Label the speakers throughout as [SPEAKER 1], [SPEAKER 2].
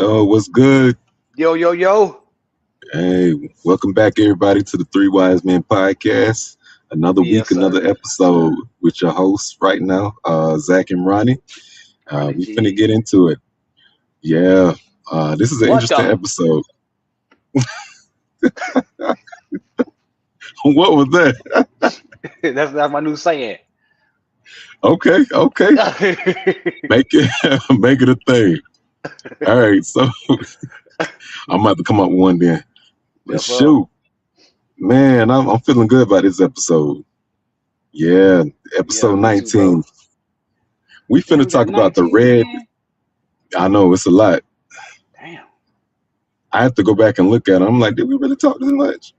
[SPEAKER 1] Yo, what's good?
[SPEAKER 2] Yo, yo, yo.
[SPEAKER 1] Hey, welcome back, everybody, to the Three Wise Men podcast. Another
[SPEAKER 2] Yes,
[SPEAKER 1] week, another
[SPEAKER 2] sir.
[SPEAKER 1] episode with your hosts right now, Zach and Ronnie.
[SPEAKER 2] Ronnie
[SPEAKER 1] We finna
[SPEAKER 2] G.
[SPEAKER 1] get into it. Yeah, this is an
[SPEAKER 2] What
[SPEAKER 1] interesting
[SPEAKER 2] the?
[SPEAKER 1] episode. What was that?
[SPEAKER 2] That's my new saying.
[SPEAKER 1] Okay, okay, make it make it a thing. All right, so I'm about to come up with one then.
[SPEAKER 2] Yes, sir.
[SPEAKER 1] Shoot, man, I'm feeling good about this episode. Yeah,
[SPEAKER 2] Yeah,
[SPEAKER 1] episode
[SPEAKER 2] me too,
[SPEAKER 1] 19.
[SPEAKER 2] bro.
[SPEAKER 1] We
[SPEAKER 2] Damn,
[SPEAKER 1] finna
[SPEAKER 2] we got
[SPEAKER 1] talk about the
[SPEAKER 2] 19
[SPEAKER 1] red.
[SPEAKER 2] in.
[SPEAKER 1] I know it's a lot.
[SPEAKER 2] Damn.
[SPEAKER 1] I have to go back and look at it. I'm like, did we really talk this much?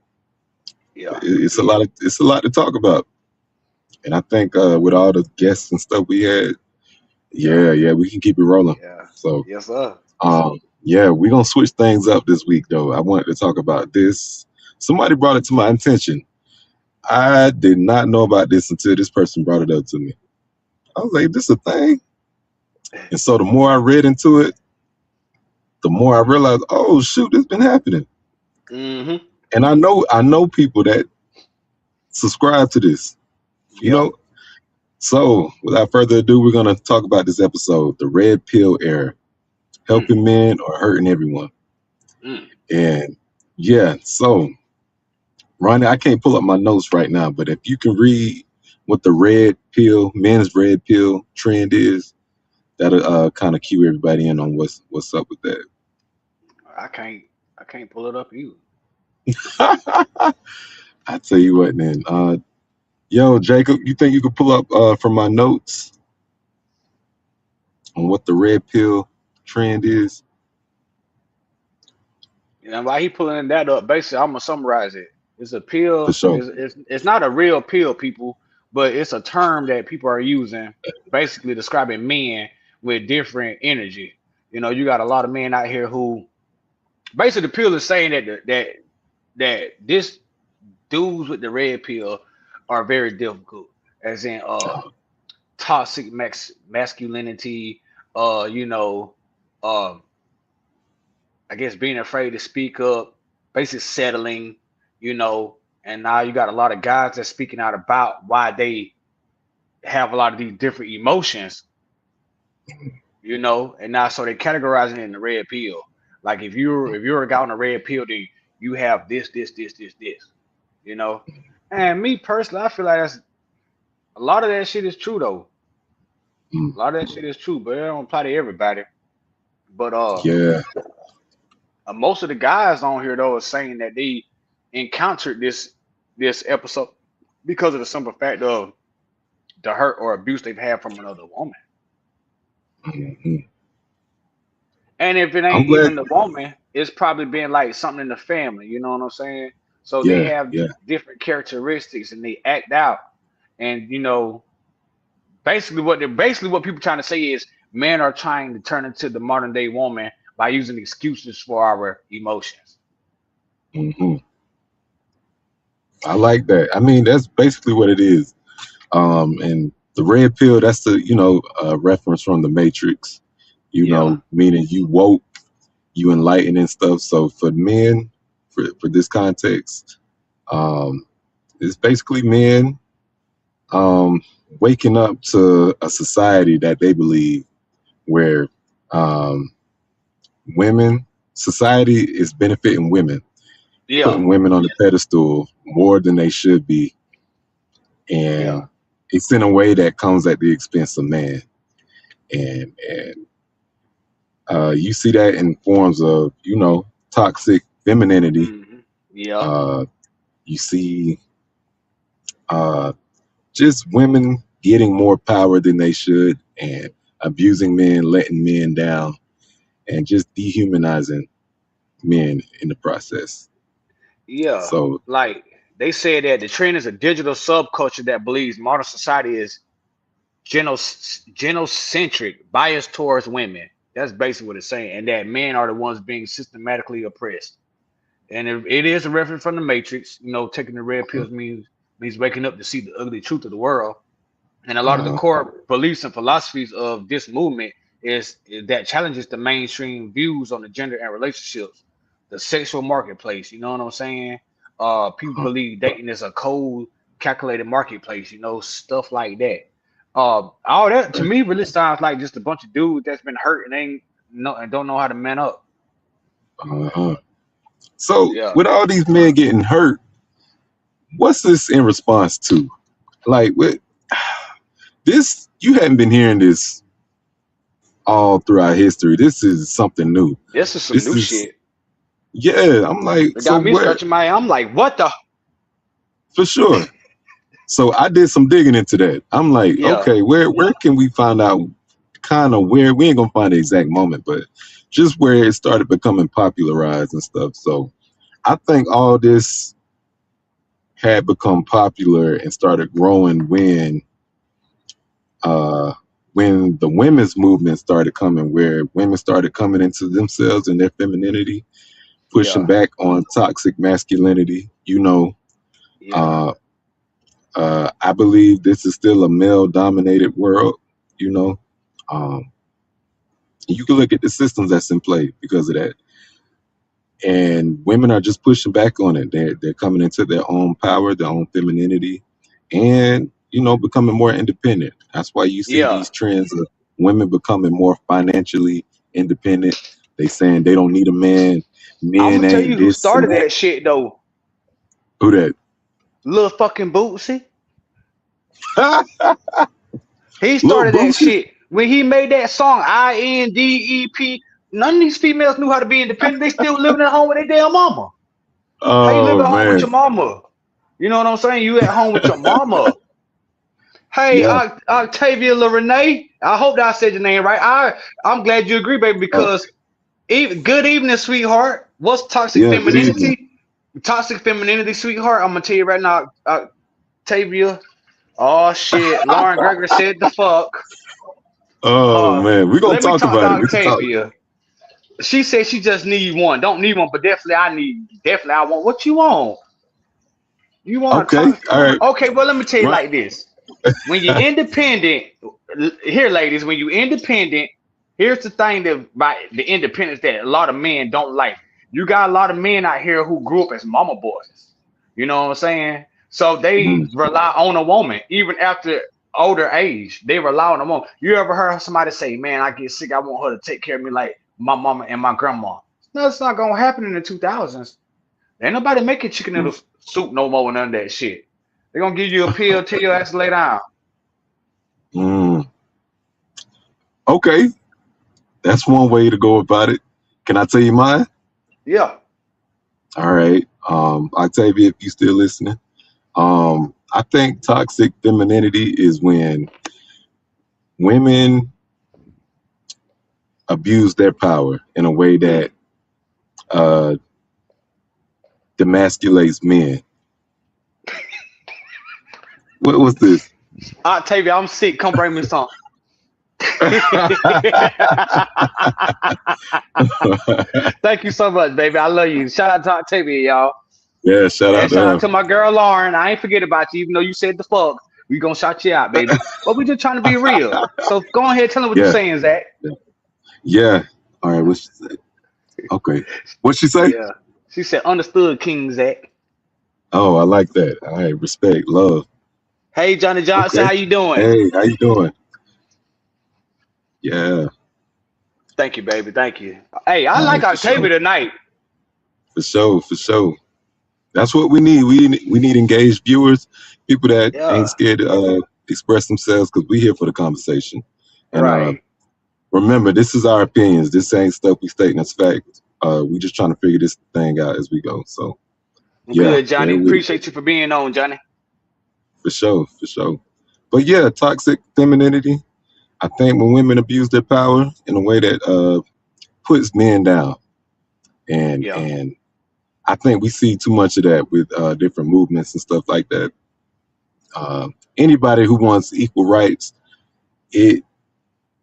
[SPEAKER 2] Yeah, we
[SPEAKER 1] It's a lot
[SPEAKER 2] did.
[SPEAKER 1] of it's a lot to talk about. And I think with all the guests and stuff we had,
[SPEAKER 2] Yeah,
[SPEAKER 1] yeah, we can keep it rolling.
[SPEAKER 2] yeah.
[SPEAKER 1] So
[SPEAKER 2] Yes, sir.
[SPEAKER 1] yeah, we're gonna switch things up this week though. I wanted to talk about this. Somebody brought it to my attention. I did not know about this until this person brought it up to me. I was like, this a thing? And so the more I read into it, the more I realized, oh shoot, this been happening.
[SPEAKER 2] Mm-hmm.
[SPEAKER 1] And I know people that subscribe to this. You
[SPEAKER 2] Yep.
[SPEAKER 1] know, so without further ado, we're gonna talk about this episode, the red pill era,
[SPEAKER 2] Mm,
[SPEAKER 1] helping men or hurting everyone.
[SPEAKER 2] mm.
[SPEAKER 1] And yeah, so Ronnie, I can't pull up my notes right now, but if you can read what the red pill, men's red pill trend is, that'll kind of cue everybody in on what's up with
[SPEAKER 2] I can't. I can't pull it up either.
[SPEAKER 1] that. I tell you what, then, yo, Jacob, you think you could pull up from my notes on what the red pill trend is?
[SPEAKER 2] And while he pulling that up, basically, I'm gonna summarize it. It's a
[SPEAKER 1] For
[SPEAKER 2] pill.
[SPEAKER 1] sure.
[SPEAKER 2] It's not a real pill, people, but it's a term that people are using, basically describing men with different energy. You got a lot of men out here who basically the pill is saying that this dudes with the red pill are very difficult, as in
[SPEAKER 1] Uh,
[SPEAKER 2] toxic masculinity, uh, you know, uh, I guess being afraid to speak up, basically settling, you know, and now you got a lot of guys that's speaking out about why they have a lot of these different emotions, and now so they're categorizing it in the red pill. Like if you're a guy on the red pill, then you have this, you know. And me personally, I feel like that's a lot of that shit is true though.
[SPEAKER 1] mm,
[SPEAKER 2] A lot of that shit is true, but it don't apply to everybody. But
[SPEAKER 1] yeah.
[SPEAKER 2] most of the guys on here though are saying that they encountered this episode because of the simple fact of the hurt or abuse they've had from another woman.
[SPEAKER 1] Mhm.
[SPEAKER 2] And if it
[SPEAKER 1] I'm
[SPEAKER 2] ain't
[SPEAKER 1] glad.
[SPEAKER 2] even the woman, it's probably been like something in the family. You know what I'm saying? So they
[SPEAKER 1] Yeah,
[SPEAKER 2] have
[SPEAKER 1] yeah.
[SPEAKER 2] different characteristics and they act out. And basically what people trying to say is men are trying to turn into the modern day woman by using excuses for our emotions.
[SPEAKER 1] hmm I like that. I mean, that's basically what it is. And the red pill, that's the reference from the Matrix.
[SPEAKER 2] Yeah.
[SPEAKER 1] Meaning you woke, you enlightened and stuff. So for men, for this context, um, it's basically men um, waking up to a society that they believe where um, women society is benefiting women,
[SPEAKER 2] Yeah.
[SPEAKER 1] putting women on the pedestal more than they should be,
[SPEAKER 2] Yeah.
[SPEAKER 1] and it's in a way that comes at the expense of man. And you see that in forms of toxic femininity.
[SPEAKER 2] Yeah.
[SPEAKER 1] Uh, you see uh, just women getting more power than they should, and abusing men, letting men down, and just dehumanizing men in the process.
[SPEAKER 2] Yeah.
[SPEAKER 1] So
[SPEAKER 2] Like they said that the trend is a digital subculture that believes modern society is genocentric, biased towards women. That's basically what it's saying, and that men are the ones being systematically oppressed. And it is a reference from the Matrix. Taking the red pills means waking up to see the ugly truth of the world. And a lot of the
[SPEAKER 1] uh,
[SPEAKER 2] core beliefs and philosophies of this movement is that challenges the mainstream views on the gender and relationships, the sexual marketplace. You know what I'm saying? People believe dating is a cold, calculated marketplace. You know, stuff like that. All that to me really sounds like just a bunch of dudes that's been hurt and ain't no and don't know how to man up.
[SPEAKER 1] Uh-huh. So
[SPEAKER 2] Yeah,
[SPEAKER 1] with all these men getting hurt, what's this in response to? Like, what this? You hadn't been hearing this all throughout history. This is something new.
[SPEAKER 2] this is some
[SPEAKER 1] This
[SPEAKER 2] new
[SPEAKER 1] is,
[SPEAKER 2] shit.
[SPEAKER 1] yeah. I'm like,
[SPEAKER 2] It
[SPEAKER 1] so
[SPEAKER 2] got me
[SPEAKER 1] where?
[SPEAKER 2] scratching my. I'm like, what the?
[SPEAKER 1] For sure. So I did some digging into that. I'm like,
[SPEAKER 2] Yeah,
[SPEAKER 1] okay, where can we find out kind of where we ain't gonna find the exact moment, but just where it started becoming popularized and stuff. So I think all this had become popular and started growing uh when the women's movement started coming, where women started coming into themselves and their femininity, pushing
[SPEAKER 2] yeah,
[SPEAKER 1] back on toxic masculinity.
[SPEAKER 2] yeah,
[SPEAKER 1] Uh, I believe this is still a male dominated world, you know. Um, you can look at the systems that's in play because of that. And women are just pushing back on it. They're coming into their own power, their own femininity, and becoming more independent. That's why you see
[SPEAKER 2] yeah.
[SPEAKER 1] these trends of women becoming more financially independent. They saying they don't need a man,
[SPEAKER 2] I'm
[SPEAKER 1] men
[SPEAKER 2] gonna tell
[SPEAKER 1] ain't
[SPEAKER 2] you who
[SPEAKER 1] this and
[SPEAKER 2] started
[SPEAKER 1] that.
[SPEAKER 2] that shit though.
[SPEAKER 1] Who that?
[SPEAKER 2] Little fucking Bootsy. He
[SPEAKER 1] Little
[SPEAKER 2] started that
[SPEAKER 1] Boosie?
[SPEAKER 2] shit when he made that song INDEP. None of these females knew how to be independent. They still living at home with their damn mama. How you live
[SPEAKER 1] Oh
[SPEAKER 2] at home with
[SPEAKER 1] man.
[SPEAKER 2] your mama? You know what I'm saying? You at home with your mama. Hey,
[SPEAKER 1] Yeah.
[SPEAKER 2] Octavia Renee. I hope that I said your name right. I'm glad you agree, baby,
[SPEAKER 1] Uh,
[SPEAKER 2] because good evening, sweetheart. What's toxic
[SPEAKER 1] yeah, good evening.
[SPEAKER 2] femininity? Toxic femininity, sweetheart. I'm gonna tell you right now, Octavia. Oh shit, Lauren Gregory said the fuck.
[SPEAKER 1] Oh
[SPEAKER 2] Uh,
[SPEAKER 1] man, we're gonna
[SPEAKER 2] let me
[SPEAKER 1] talk
[SPEAKER 2] talk to
[SPEAKER 1] about it. We can talk.
[SPEAKER 2] Octavia. She said she just need one. Don't need one, but definitely I need. Definitely I want. What you want? You want to
[SPEAKER 1] Okay,
[SPEAKER 2] talk?
[SPEAKER 1] all right.
[SPEAKER 2] Okay, well let me tell you
[SPEAKER 1] Right.
[SPEAKER 2] like this. When you're independent, here, ladies, when you're independent, here's the thing that by the independence that a lot of men don't like. You got a lot of men out here who grew up as mama boys. You know what I'm saying? So they
[SPEAKER 1] Mhm.
[SPEAKER 2] rely on a woman even after older age. They rely on a woman. You ever heard somebody say, "Man, I get sick. I want her to take care of me like my mama and my grandma." No, it's not gonna happen in the 2000s. Ain't nobody making chicken noodle soup no more and none of that shit. They're gonna give you a pill, tell your ass to lay down.
[SPEAKER 1] Mm, okay, that's one way to go about it. Can I tell you mine?
[SPEAKER 2] Yeah.
[SPEAKER 1] All right. Octavia, if you still listening, I think toxic femininity is when women abuse their power in a way
[SPEAKER 2] Mm.
[SPEAKER 1] that uh, demasculates men. What was this?
[SPEAKER 2] Octavia, I'm sick. Come bring me some. Thank you so much, baby. I love you. Shout out to Octavia, y'all.
[SPEAKER 1] Yeah, shout
[SPEAKER 2] And
[SPEAKER 1] out to
[SPEAKER 2] shout out
[SPEAKER 1] her.
[SPEAKER 2] to my girl Lauren. I ain't forget about you, even though you said the fuck. We gonna shout you out, baby. But we just trying to be real. So go ahead, tell them what you're
[SPEAKER 1] Yeah,
[SPEAKER 2] saying, Zach.
[SPEAKER 1] yeah, yeah. All right, what she say? Okay, what she say?
[SPEAKER 2] Yeah. She said, understood, King Zach.
[SPEAKER 1] Oh, I like that. All right, respect, love.
[SPEAKER 2] Hey, Johnny Johnson,
[SPEAKER 1] Okay.
[SPEAKER 2] how you doing?
[SPEAKER 1] Hey, how you doing? Yeah.
[SPEAKER 2] Thank you, baby. Thank you. Hey, I
[SPEAKER 1] All
[SPEAKER 2] like
[SPEAKER 1] right, for sure.
[SPEAKER 2] Octavia tonight.
[SPEAKER 1] For sure, for sure. That's what we need. We need engaged viewers, people that ain't
[SPEAKER 2] Yeah.
[SPEAKER 1] scared to express themselves because we here for the conversation. And
[SPEAKER 2] Right.
[SPEAKER 1] remember, this is our opinions. This ain't stuff we stating as fact. We just trying to figure this thing out as we go. So yeah,
[SPEAKER 2] Good, Johnny.
[SPEAKER 1] bear with it.
[SPEAKER 2] Appreciate you for being on, Johnny.
[SPEAKER 1] For sure, for sure. But yeah, toxic femininity. I think when women abuse their power in a way that puts men down, and
[SPEAKER 2] Yeah.
[SPEAKER 1] and I think we see too much of that with different movements and stuff like that. Anybody who wants equal rights, it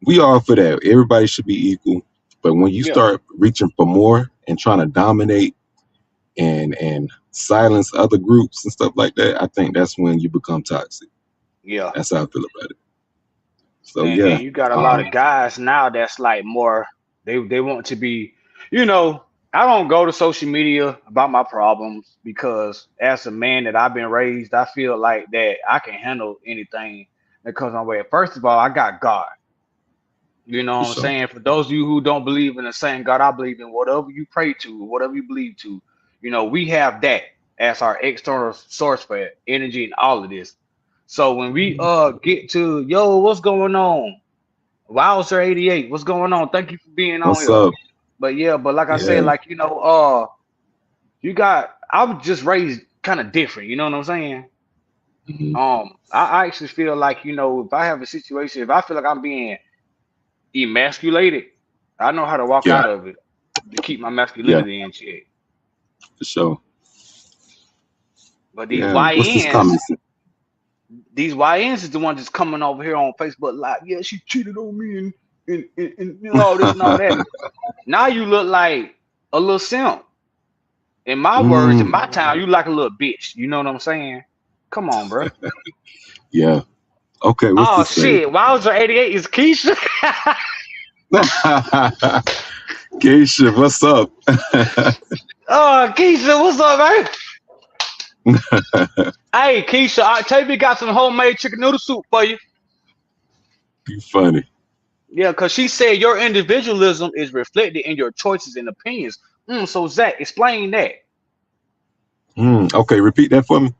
[SPEAKER 1] we all for that. Everybody should be equal. But when you
[SPEAKER 2] Yeah.
[SPEAKER 1] start reaching for more and trying to dominate and silence other groups and stuff like that, I think that's when you become toxic.
[SPEAKER 2] Yeah.
[SPEAKER 1] That's how I feel about it. So
[SPEAKER 2] And
[SPEAKER 1] yeah.
[SPEAKER 2] then you got a lot
[SPEAKER 1] Um,
[SPEAKER 2] of guys now that's like more they want to be, you know, I don't go to social media about my problems because as a man that I've been raised, I feel like that I can handle anything that comes my way. First of all, I got God. You know
[SPEAKER 1] for
[SPEAKER 2] what I'm
[SPEAKER 1] sure.
[SPEAKER 2] saying? For those of you who don't believe in the same God I believe in, whatever you pray to, whatever you believe to, you know, we have that as our external source for energy and all of this. So when we
[SPEAKER 1] Mhm.
[SPEAKER 2] get to yo, what's going on? Wowzer 88, what's going on? Thank you for being on
[SPEAKER 1] What's
[SPEAKER 2] here.
[SPEAKER 1] up?
[SPEAKER 2] But yeah, but like I said,
[SPEAKER 1] Yeah.
[SPEAKER 2] like you got I was just raised kind of different, you know what I'm saying?
[SPEAKER 1] Hmm.
[SPEAKER 2] I actually feel like, you know, if I have a situation, if I feel like I'm being emasculated, I know how to walk
[SPEAKER 1] Yeah.
[SPEAKER 2] out of it to keep my
[SPEAKER 1] Yeah.
[SPEAKER 2] masculinity in check.
[SPEAKER 1] For sure.
[SPEAKER 2] But
[SPEAKER 1] Yeah. What's this comment?
[SPEAKER 2] These YNs is the ones that's coming over here on Facebook Live. Yeah, she cheated on me and you know, all this and all that. Now you look like a little simp. In my words, in
[SPEAKER 1] Mm,
[SPEAKER 2] my town, you like a little bitch. You know what I'm saying? Come on, bro.
[SPEAKER 1] yeah. Okay. What's
[SPEAKER 2] Oh
[SPEAKER 1] this say?
[SPEAKER 2] shit! Wowzer 88 is Keisha.
[SPEAKER 1] Keisha, what's up?
[SPEAKER 2] Oh, Keisha, what's up, man? Hey, Keisha, Octavia got some homemade chicken noodle soup for you.
[SPEAKER 1] You funny.
[SPEAKER 2] Yeah, because she said your individualism is reflected in your choices and opinions. So Zach, explain that.
[SPEAKER 1] Okay, repeat that for me.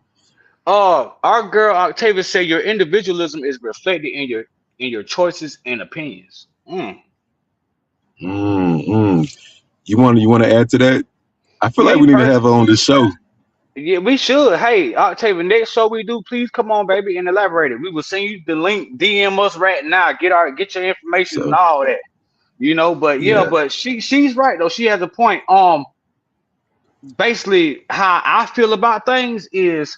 [SPEAKER 2] Our girl Octavia said your individualism is reflected in your choices and opinions.
[SPEAKER 1] Mm. You want to add to that? I feel like
[SPEAKER 2] Me
[SPEAKER 1] we need to have her
[SPEAKER 2] personally,
[SPEAKER 1] on this show.
[SPEAKER 2] yeah, we should. Hey, Octavia, next show we do, please come on, baby, and elaborate it. We will send you the link. DM us right now. Get your information and
[SPEAKER 1] So
[SPEAKER 2] all that. You know, but yeah,
[SPEAKER 1] yeah.
[SPEAKER 2] but she's right though. She has a point. Basically, how I feel about things is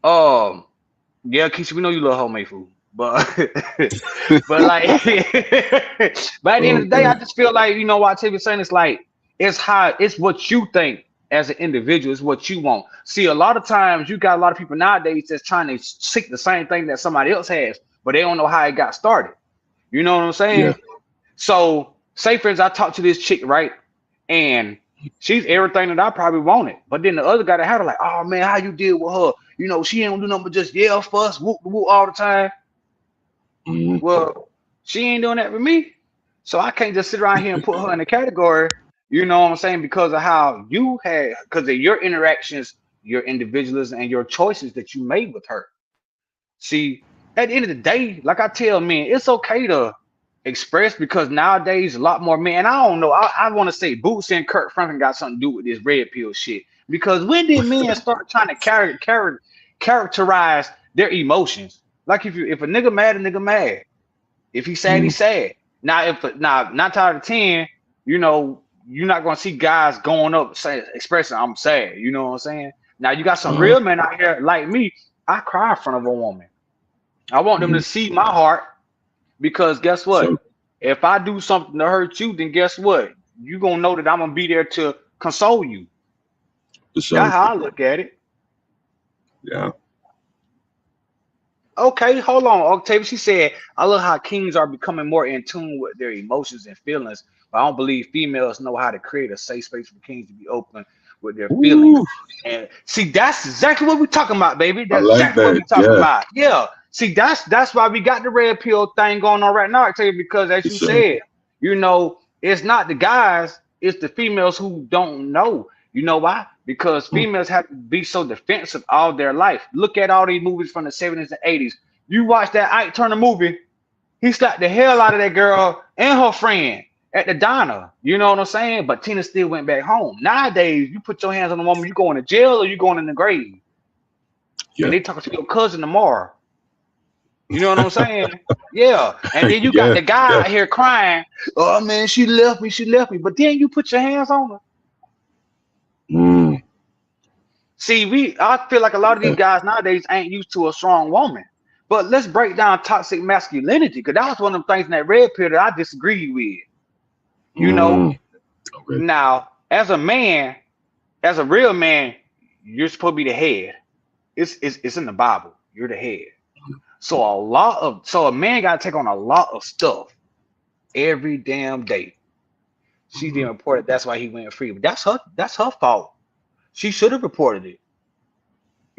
[SPEAKER 2] um yeah, Keisha, we know you love homemade food, but but like, but at the end of
[SPEAKER 1] Oh
[SPEAKER 2] the day, I
[SPEAKER 1] man.
[SPEAKER 2] just feel like you know what T was saying. It's like it's what you think as an individual. It's what you want. See, a lot of times you got a lot of people nowadays that's trying to seek the same thing that somebody else has, but they don't know how it got started. You know what I'm
[SPEAKER 1] Yeah.
[SPEAKER 2] saying? So, say for instance, I talked to this chick, right? And she's everything that I probably wanted. But then the other guy that had her, like, oh man, how you deal with her? You know, she ain't do nothing but just yell, fuss, whoop, whoop all the time.
[SPEAKER 1] Mm,
[SPEAKER 2] Well, she ain't doing that with me. So I can't just sit around here and put her in a category, you know what I'm saying, because of how you had, because of your interactions, your individualism, and your choices that you made with her. See, at the end of the day, like I tell men, it's okay to express because nowadays a lot more men. I don't know. I want to say Boots and Kurt Franklin got something to do with this red pill shit. Because when did men start trying to characterize their emotions? Like if a nigga mad, a nigga mad. If he's sad,
[SPEAKER 1] mm,
[SPEAKER 2] he's sad. Now if now 9 out of 10, you know, you're not gonna see guys going up saying expressing I'm sad. You know what I'm saying? Now you got some
[SPEAKER 1] uh,
[SPEAKER 2] real men out here like me. I cry in front of a woman. I want them to
[SPEAKER 1] mm,
[SPEAKER 2] see my heart because guess what?
[SPEAKER 1] so
[SPEAKER 2] If I do something to hurt you, then guess what? You gonna know that I'm gonna be there to console you.
[SPEAKER 1] for
[SPEAKER 2] That's
[SPEAKER 1] sure.
[SPEAKER 2] how I look at it.
[SPEAKER 1] Yeah.
[SPEAKER 2] Okay, hold on, Octavia. She said, I love how kings are becoming more in tune with their emotions and feelings, but I don't believe females know how to create a safe space for kings to be open with their feelings.
[SPEAKER 1] Ooh,
[SPEAKER 2] And see, that's exactly what we're talking about, baby.
[SPEAKER 1] I
[SPEAKER 2] That's
[SPEAKER 1] like
[SPEAKER 2] exactly what we're
[SPEAKER 1] that.
[SPEAKER 2] talking
[SPEAKER 1] Yeah,
[SPEAKER 2] about. Yeah. See, that's why we got the red pill thing going on right now, Octavia, because as
[SPEAKER 1] for
[SPEAKER 2] you
[SPEAKER 1] sure.
[SPEAKER 2] said, you know, it's not the guys, it's the females who don't know. You know why? Because
[SPEAKER 1] Mm,
[SPEAKER 2] females have to be so defensive all their life. Look at all these movies from the 70s and 80s. You watch that Ike Turner movie, he slapped the hell out of that girl and her friend at the diner. You know what I'm saying? But Tina still went back home. Nowadays, you put your hands on a woman, you going to jail or you going in the grave. And
[SPEAKER 1] yeah.
[SPEAKER 2] they talking to your cousin tomorrow. You know what I'm saying? Yeah. And then you got
[SPEAKER 1] Yeah.
[SPEAKER 2] the guy
[SPEAKER 1] Yeah.
[SPEAKER 2] out here crying, oh man, she left me, she left me. But then you put your hands on her.
[SPEAKER 1] Mm,
[SPEAKER 2] See, I feel like a lot of these
[SPEAKER 1] yeah.
[SPEAKER 2] guys nowadays ain't used to a strong woman. But let's break down toxic masculinity, because that was one of the things in that red pill that I disagreed with. You know,
[SPEAKER 1] Mm, okay.
[SPEAKER 2] now as a man, as a real man, you're supposed to be the head. It's in the Bible. You're the head. So a man got to take on a lot of stuff every damn day. She
[SPEAKER 1] Mhm.
[SPEAKER 2] didn't report it. That's why he went free. But that's her fault. She should have reported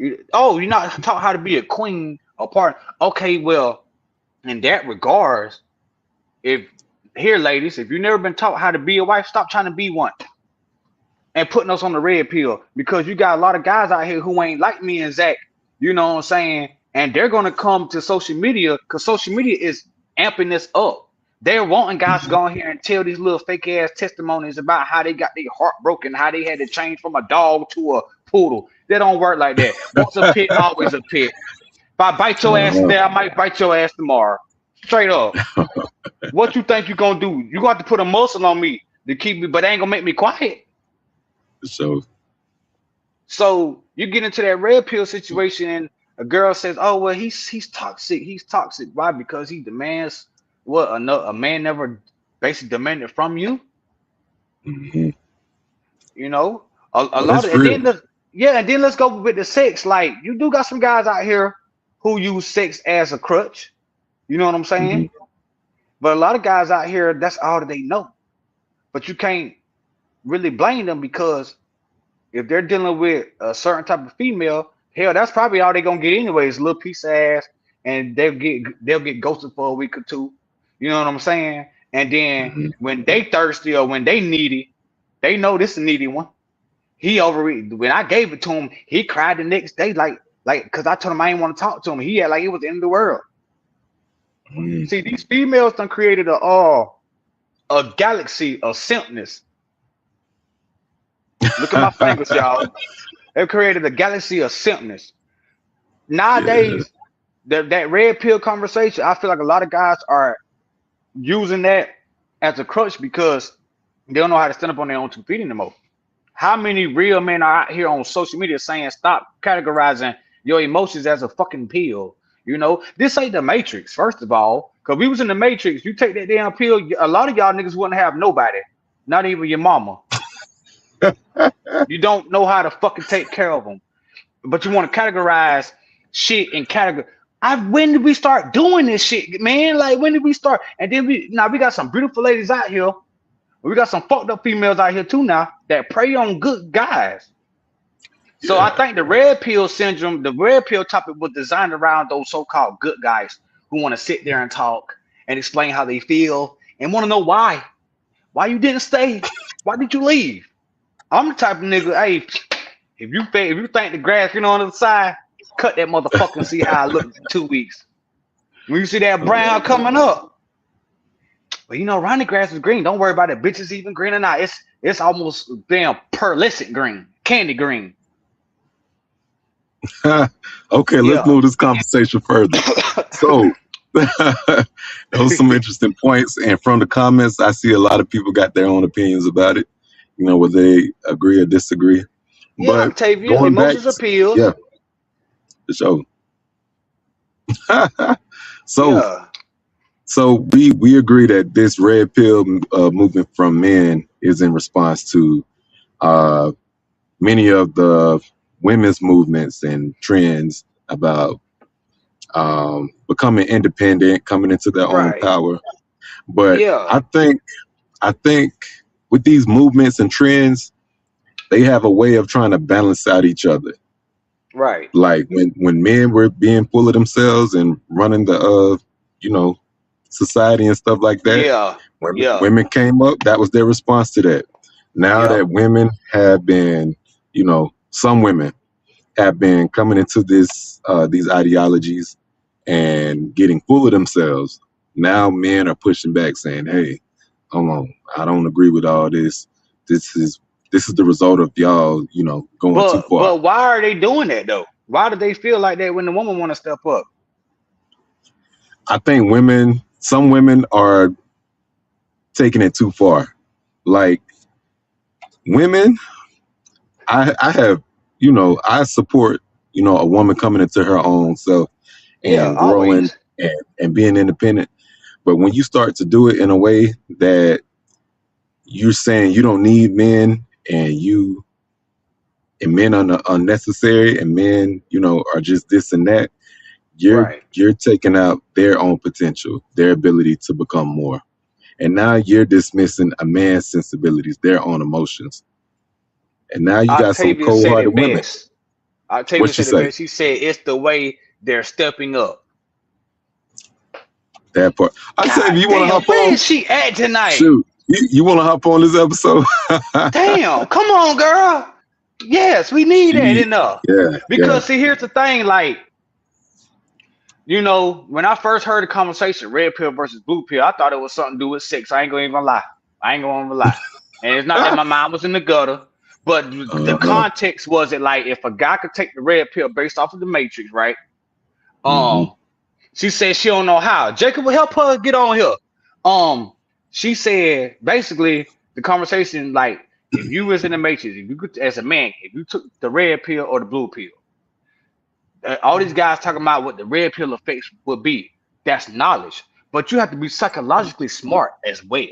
[SPEAKER 2] it. Oh, you're not taught how to be a queen, a part. Okay, well, in that regards, if here, ladies, if you've never been taught how to be a wife, stop trying to be one and putting us on the red pill because you got a lot of guys out here who ain't like me and Zach. You know what I'm saying? And they're gonna come to social media because social media is amping this up. They're wanting guys to go in here and tell these little fake ass testimonies about how they got their heart broken, how they had to change from a dog to a poodle. They don't work like that. Once a pit, always a pit. If I bite your ass
[SPEAKER 1] Uh-huh.
[SPEAKER 2] today, I might bite your ass tomorrow. Straight up. What you think you gonna do? You got to put a muscle on me to keep me, but they ain't gonna make me quiet.
[SPEAKER 1] So
[SPEAKER 2] So you get into that red pill situation, and a girl says, "Oh well, he's toxic. He's toxic. Why? Because he demands what a man never basically demanded from you.
[SPEAKER 1] mhm.
[SPEAKER 2] You know, a
[SPEAKER 1] Oh,
[SPEAKER 2] lot of,
[SPEAKER 1] that's
[SPEAKER 2] and
[SPEAKER 1] real.
[SPEAKER 2] then yeah, and then let's go with the sex. Like you do got some guys out here who use sex as a crutch. You know what I'm
[SPEAKER 1] Mhm.
[SPEAKER 2] saying? But a lot of guys out here, that's all that they know. But you can't really blame them because if they're dealing with a certain type of female, hell, that's probably all they're gonna get anyways, a little piece of ass, and they'll get ghosted for a week or two. You know what I'm saying? And then
[SPEAKER 1] Mhm.
[SPEAKER 2] when they thirsty or when they needy, they know this is a needy one. He overeat. When I gave it to him, he cried the next day, like because I told him I didn't want to talk to him. He had like it was the end of the world.
[SPEAKER 1] Mhm.
[SPEAKER 2] See, these females done created a galaxy of simpness. Look at my fingers, y'all. They've created a galaxy of simpness.
[SPEAKER 1] Yeah.
[SPEAKER 2] Nowadays, that red pill conversation, I feel like a lot of guys are using that as a crutch because they don't know how to stand up on their own 2 feet anymore. How many real men are out here on social media saying stop categorizing your emotions as a fucking pill? You know, this ain't the Matrix, first of all. Cause we was in the Matrix. You take that damn pill, a lot of y'all niggas wouldn't have nobody, not even your mama. You don't know how to fucking take care of them, but you want to categorize shit in category. When did we start doing this shit, man? Like when did we start? And then we got some beautiful ladies out here. We got some fucked up females out here too now that prey on good guys. So I
[SPEAKER 1] Yeah.
[SPEAKER 2] think the red pill syndrome, the red pill topic was designed around those so-called good guys who want to sit there and talk and explain how they feel and want to know why. Why you didn't stay? Why did you leave? I'm the type of nigga, hey, if you think the grass green on the other side, cut that motherfucker and see how I look in 2 weeks. When you see that brown
[SPEAKER 1] Oh,
[SPEAKER 2] coming up, but around the grass is green. Don't worry about it. Bitch is even green or not. It's almost damn pearlescent green, candy green.
[SPEAKER 1] okay, let's
[SPEAKER 2] Yeah.
[SPEAKER 1] move this conversation further. So, those some interesting points. And from the comments, I see a lot of people got their own opinions about it, whether they agree or disagree.
[SPEAKER 2] Yeah,
[SPEAKER 1] But
[SPEAKER 2] Octavia.
[SPEAKER 1] going back,
[SPEAKER 2] Emotions are pills.
[SPEAKER 1] yeah, the show. so,
[SPEAKER 2] Yeah.
[SPEAKER 1] so we agree that this red pill movement from men is in response to uh, many of the women's movements and trends about becoming independent, coming into their own
[SPEAKER 2] Right.
[SPEAKER 1] power. But
[SPEAKER 2] Yeah.
[SPEAKER 1] I think with these movements and trends, they have a way of trying to balance out each other.
[SPEAKER 2] Right.
[SPEAKER 1] Like when men were being full of themselves and running the you know society and stuff like that,
[SPEAKER 2] Yeah.
[SPEAKER 1] when
[SPEAKER 2] Yeah.
[SPEAKER 1] women came up, that was their response to that. Now
[SPEAKER 2] Yep.
[SPEAKER 1] that women have been, some women have been coming into these ideologies and getting full of themselves. Now men are pushing back, saying, "Hey, hold on, I don't agree with all this. This is this is the result of y'all, going too
[SPEAKER 2] But
[SPEAKER 1] far."
[SPEAKER 2] but why are they doing that though? Why do they feel like that when the woman want to step up?
[SPEAKER 1] I think some women are taking it too far. Like women, I have, I support, a woman coming into her own self
[SPEAKER 2] Yeah,
[SPEAKER 1] and growing
[SPEAKER 2] always.
[SPEAKER 1] and being independent. But when you start to do it in a way that you're saying you don't need men and men are unnecessary and men, are just this and that, You're
[SPEAKER 2] Right.
[SPEAKER 1] you're taking out their own potential, their ability to become more. And now you're dismissing a man's sensibilities, their own emotions. And now you got some
[SPEAKER 2] Octavia said
[SPEAKER 1] cold-hearted
[SPEAKER 2] it
[SPEAKER 1] women.
[SPEAKER 2] best. Octavia
[SPEAKER 1] What you
[SPEAKER 2] said it
[SPEAKER 1] say?
[SPEAKER 2] best. She said it's the way they're stepping up.
[SPEAKER 1] That part. I tell you,
[SPEAKER 2] God
[SPEAKER 1] you want to
[SPEAKER 2] damn,
[SPEAKER 1] hop
[SPEAKER 2] where
[SPEAKER 1] on?
[SPEAKER 2] is she at tonight?
[SPEAKER 1] Shoot, you want to hop on this episode?
[SPEAKER 2] Damn, come on, girl. Yes, we need that
[SPEAKER 1] she,
[SPEAKER 2] enough.
[SPEAKER 1] yeah, yeah.
[SPEAKER 2] Because see, here's the thing, like, when I first heard the conversation, red pill versus blue pill, I thought it was something to do with sex. I ain't gonna even lie. I ain't gonna even lie. And it's not that my mind was in the gutter, but the
[SPEAKER 1] Uh-huh.
[SPEAKER 2] context was it like if a guy could take the red pill based off of the Matrix, right?
[SPEAKER 1] Hmm.
[SPEAKER 2] Um, she said she don't know how. Jacob will help her get on here. Um, she said basically the conversation like if you was in the Matrix, if you could as a man, if you took the red pill or the blue pill, all these guys talking about what the red pill effects would be. That's knowledge, but you have to be psychologically smart as well.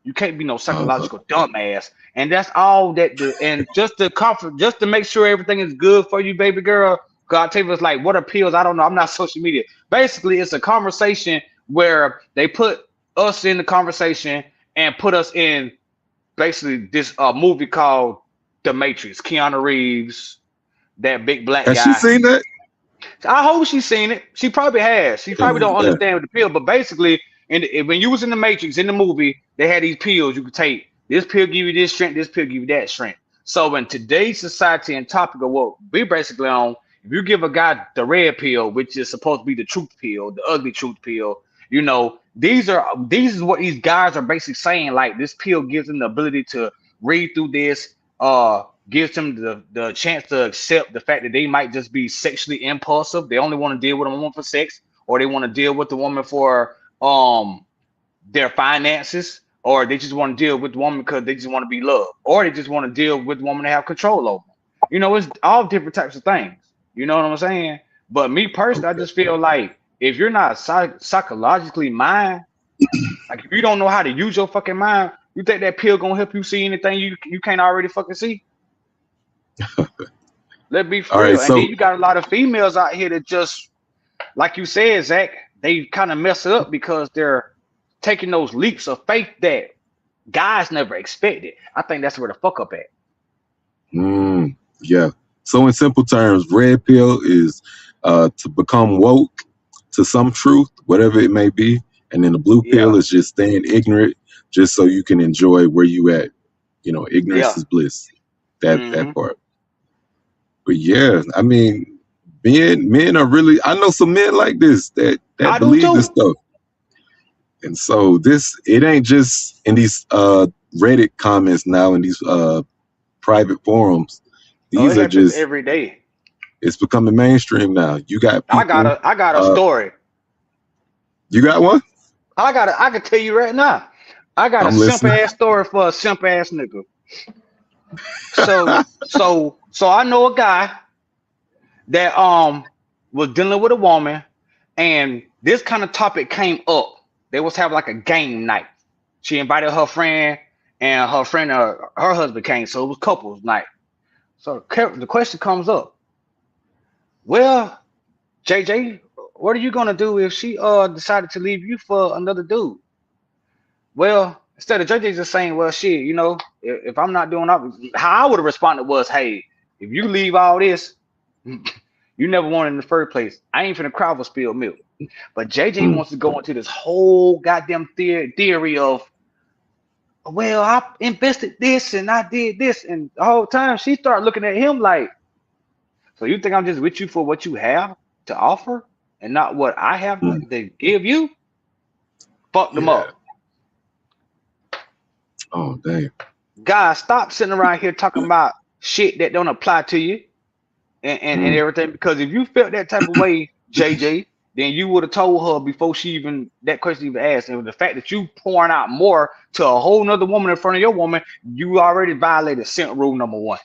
[SPEAKER 2] You can't be no
[SPEAKER 1] Uh-huh.
[SPEAKER 2] psychological dumbass, and that's all that. And just to comfort, just to make sure everything is good for you, baby girl. God tell us like what are pills? I don't know. I'm not social media. Basically, it's a conversation where they put us in the conversation and put us in basically this movie called The Matrix. Keanu Reeves, that big black
[SPEAKER 1] Has she
[SPEAKER 2] guy.
[SPEAKER 1] seen that?
[SPEAKER 2] I hope she's seen it. She probably has. She
[SPEAKER 1] Yeah,
[SPEAKER 2] probably don't
[SPEAKER 1] yeah.
[SPEAKER 2] understand the pill, but basically, when you was in the Matrix in the movie, they had these pills you could take. This pill give you this strength. This pill give you that strength. So in today's society and topic of what we're basically on, if you give a guy the red pill, which is supposed to be the truth pill, the ugly truth pill, these is what these guys are basically saying. Like this pill gives them the ability to read through this. Gives them the chance to accept the fact that they might just be sexually impulsive. They only want to deal with a woman for sex, or they want to deal with the woman for their finances, or they just want to deal with the woman because they just want to be loved, or they just want to deal with the woman to have control over them. It's all different types of things. You know what I'm saying? But me personally, I
[SPEAKER 1] Okay.
[SPEAKER 2] just feel like if you're not psychologically mind, like if you don't know how to use your fucking mind, you think that pill gonna help you see anything you can't already fucking see? Let's be
[SPEAKER 1] All
[SPEAKER 2] for
[SPEAKER 1] right.
[SPEAKER 2] real. And then
[SPEAKER 1] So
[SPEAKER 2] you got a lot of females out here that just, like you said, Zach, they kind of mess it up because they're taking those leaps of faith that guys never expected. I think that's where the fuck up at.
[SPEAKER 1] yeah. So in simple terms, red pill is to become woke to some truth, whatever it may be, and then the blue pill
[SPEAKER 2] Yeah,
[SPEAKER 1] is just staying ignorant, just so you can enjoy where you at. You know, ignorance
[SPEAKER 2] yeah.
[SPEAKER 1] is bliss. That
[SPEAKER 2] Hmm.
[SPEAKER 1] part. But yeah, I mean, men are really. I know some men like this that
[SPEAKER 2] I do
[SPEAKER 1] believe this
[SPEAKER 2] too.
[SPEAKER 1] stuff, and so this it ain't just in these Reddit comments now in these private forums.
[SPEAKER 2] Oh,
[SPEAKER 1] These
[SPEAKER 2] it
[SPEAKER 1] are
[SPEAKER 2] happens
[SPEAKER 1] just
[SPEAKER 2] every day.
[SPEAKER 1] it's becoming mainstream now. You got people.
[SPEAKER 2] I got a
[SPEAKER 1] Uh,
[SPEAKER 2] story.
[SPEAKER 1] you got one?
[SPEAKER 2] I can tell you right now. I got a
[SPEAKER 1] I'm
[SPEAKER 2] simple
[SPEAKER 1] listening.
[SPEAKER 2] ass story for a simple ass nigga. So I know a guy that was dealing with a woman, and this kind of topic came up. They was having like a game night. She invited her friend, and her friend, her husband came, so it was couples night. So the question comes up: well, JJ, what are you gonna do if she decided to leave you for another dude? Well, instead of JJ just saying, well, shit, if I'm not doing how I would have responded was, hey, if you leave all this, you never wanted in the first place. I ain't finna cry for spilled milk. But JJ
[SPEAKER 1] Mm,
[SPEAKER 2] wants to go into this whole goddamn theory of, well, I invested this and I did this, and the whole time she started looking at him like, so you think I'm just with you for what you have to offer and not what I have
[SPEAKER 1] mm,
[SPEAKER 2] to give you? Fuck them
[SPEAKER 1] yeah.
[SPEAKER 2] up.
[SPEAKER 1] Oh damn.
[SPEAKER 2] Guys, stop sitting around here talking about shit that don't apply to you and
[SPEAKER 1] Mm,
[SPEAKER 2] everything. Because if you felt that type of way, JJ, then you would have told her before she even that question even asked. And the fact that you pouring out more to a whole nother woman in front of your woman, you already violated scent rule number one.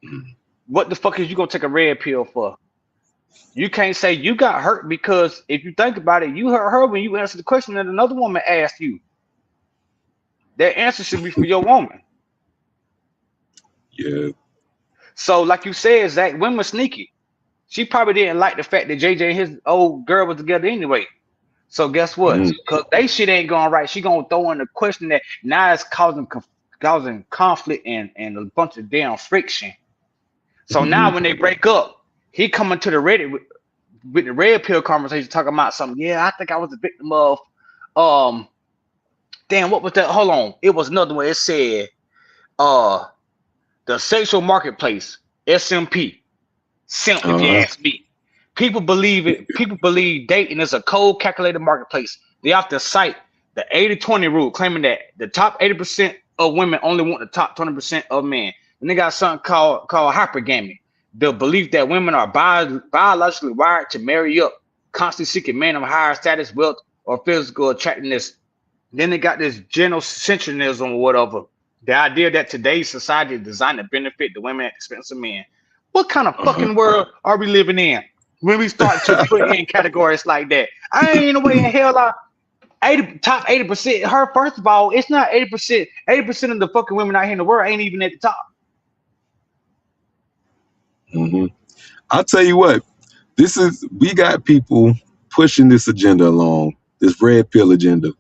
[SPEAKER 1] mm,
[SPEAKER 2] What the fuck is you gonna take a red pill for? You can't say you got hurt because if you think about it, you hurt her when you answered the question that another woman asked you. That answer should be for your woman.
[SPEAKER 1] yeah.
[SPEAKER 2] So, like you said, Zach, women sneaky. She probably didn't like the fact that JJ and his old girl was together anyway. So guess what?
[SPEAKER 1] Mm,
[SPEAKER 2] Cause they shit ain't going right. She gonna throw in the question that now it's causing conflict and a bunch of damn friction. So now
[SPEAKER 1] mhm,
[SPEAKER 2] when they break up, he coming to the Reddit with the red pill conversation talking about something. Yeah, I think I was a victim of um damn, what was that? Hold on. It was another one. It said uh the sexual marketplace, SMP. Simp, if you
[SPEAKER 1] uh-huh,
[SPEAKER 2] ask me. People believe it. People believe dating is a cold, calculated marketplace. They often cite the 80-20 rule, claiming that the top 80% of women only want the top 20% of men. And they got something called hypergamy, the belief that women are biologically wired to marry up, constantly seeking men of higher status, wealth, or physical attractiveness. Then they got this genocentrism or whatever. The idea that today's society is designed to benefit the women at the expense of men. What kind of
[SPEAKER 1] uh-huh.
[SPEAKER 2] fucking world are we living in when we start to put in categories like that? I ain't no way in hell I 80% her first of all, it's not 80%. 80% of the fucking women out here in the world ain't even at the top.
[SPEAKER 1] Hmm. I'll tell you what, we got people pushing this agenda along, this red pill agenda.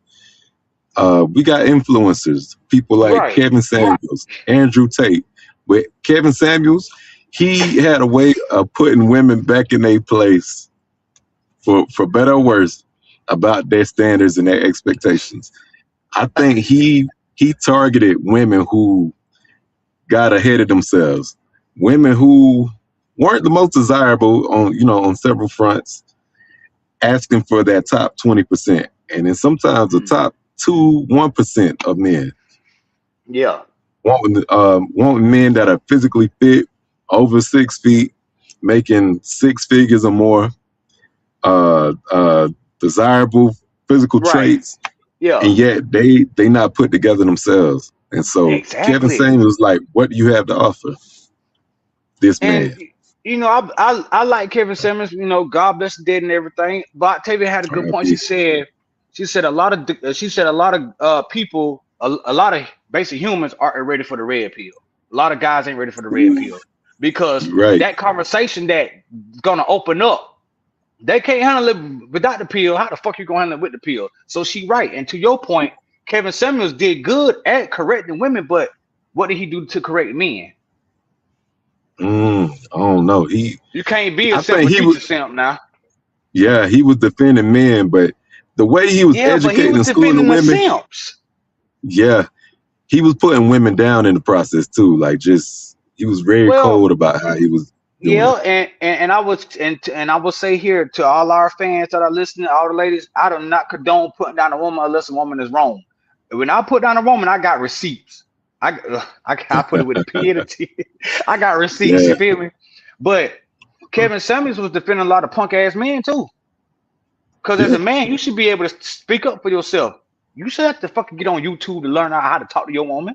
[SPEAKER 1] We got influencers, people like
[SPEAKER 2] Right.
[SPEAKER 1] Kevin Samuels, Andrew Tate. But Kevin Samuels, he had a way of putting women back in their place for better or worse about their standards and their expectations. I think he targeted women who got ahead of themselves, women who weren't the most desirable on several fronts, asking for that top 20%, and then sometimes the
[SPEAKER 2] Mm.
[SPEAKER 1] top 1% of men
[SPEAKER 2] Yeah.
[SPEAKER 1] wanting men that are physically fit, over 6 feet, making six figures or more, uh, uh, desirable physical
[SPEAKER 2] Right.
[SPEAKER 1] traits,
[SPEAKER 2] Yeah.
[SPEAKER 1] and yet they not put together themselves. And so Kevin
[SPEAKER 2] Exactly.
[SPEAKER 1] Samuels was like, "What do you have to offer this
[SPEAKER 2] And
[SPEAKER 1] man?"
[SPEAKER 2] I like Kevin Simmons. God bless the dead and everything. But Octavia had a good point.
[SPEAKER 1] R.I.P.
[SPEAKER 2] She said a lot of people, a lot of basic humans aren't ready for the red pill. A lot of guys ain't ready for the red
[SPEAKER 1] Ooh,
[SPEAKER 2] pill because
[SPEAKER 1] you're right.
[SPEAKER 2] that conversation that's gonna open up, they can't handle it without the pill. How the fuck you gonna handle it with the pill? So she right. And to your point, Kevin Samuels did good at correcting women, but what did he do to correct men?
[SPEAKER 1] I don't know.
[SPEAKER 2] You can't be a
[SPEAKER 1] I
[SPEAKER 2] simp
[SPEAKER 1] think
[SPEAKER 2] and
[SPEAKER 1] he
[SPEAKER 2] teach a
[SPEAKER 1] was,
[SPEAKER 2] simp now.
[SPEAKER 1] yeah, he was defending men, but the way he was
[SPEAKER 2] Yeah, but he
[SPEAKER 1] educating
[SPEAKER 2] was
[SPEAKER 1] and schooling
[SPEAKER 2] defending the
[SPEAKER 1] women,
[SPEAKER 2] simps.
[SPEAKER 1] yeah, he was putting women down in the process too. Like, just he was very
[SPEAKER 2] Well,
[SPEAKER 1] cold about how he was doing
[SPEAKER 2] yeah,
[SPEAKER 1] it.
[SPEAKER 2] and I will say here to all our fans that are listening, all the ladies, I do not condone putting down a woman unless a woman is wrong. When I put down a woman, I got receipts. I put it with a P and a T. I got receipts.
[SPEAKER 1] Yeah.
[SPEAKER 2] You feel me? But Kevin Samuels was defending a lot of punk ass men too. Because as
[SPEAKER 1] Yeah,
[SPEAKER 2] a man, you should be able to speak up for yourself. You should have to fucking get on YouTube to learn how to talk to your woman.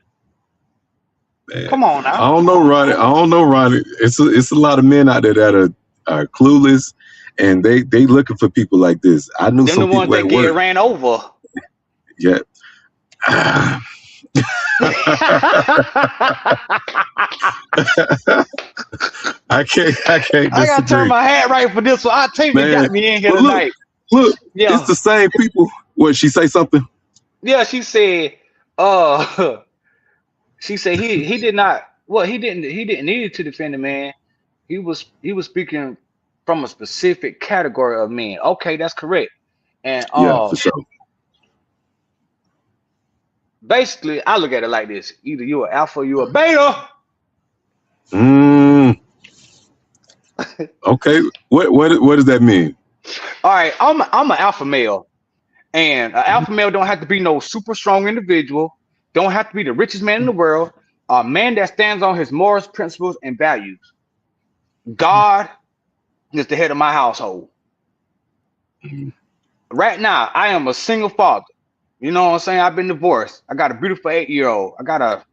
[SPEAKER 1] man.
[SPEAKER 2] Come on now.
[SPEAKER 1] I don't know, Ronnie. I don't know, Ronnie. It's a lot of men out there that are clueless, and they looking for people like this. I knew
[SPEAKER 2] Them the
[SPEAKER 1] some
[SPEAKER 2] ones
[SPEAKER 1] people at
[SPEAKER 2] that get
[SPEAKER 1] work.
[SPEAKER 2] ran over.
[SPEAKER 1] Yeah. I can't
[SPEAKER 2] I gotta turn
[SPEAKER 1] disagree,
[SPEAKER 2] my hat right for this one. Octavia
[SPEAKER 1] man.
[SPEAKER 2] got me in here
[SPEAKER 1] But look,
[SPEAKER 2] tonight.
[SPEAKER 1] look, it's
[SPEAKER 2] Yeah,
[SPEAKER 1] the same people. What, she say something?
[SPEAKER 2] yeah. She said, uh, she said he did not. Well, he didn't need to defend the man. He was speaking from a specific category of men. Okay, that's correct. And
[SPEAKER 1] Yeah, for sure.
[SPEAKER 2] basically, I look at it like this: either you're an alpha, or you're a beta.
[SPEAKER 1] Mm, okay. What does that mean?
[SPEAKER 2] All right, I'm an alpha male. And an alpha male don't have to be no super strong individual, don't have to be the richest man in the world, a man that stands on his morals, principles, and values. God is the head of my household. Right now, I am a single father. You know what I'm saying? I've been divorced. I got a beautiful 8 year old. I got a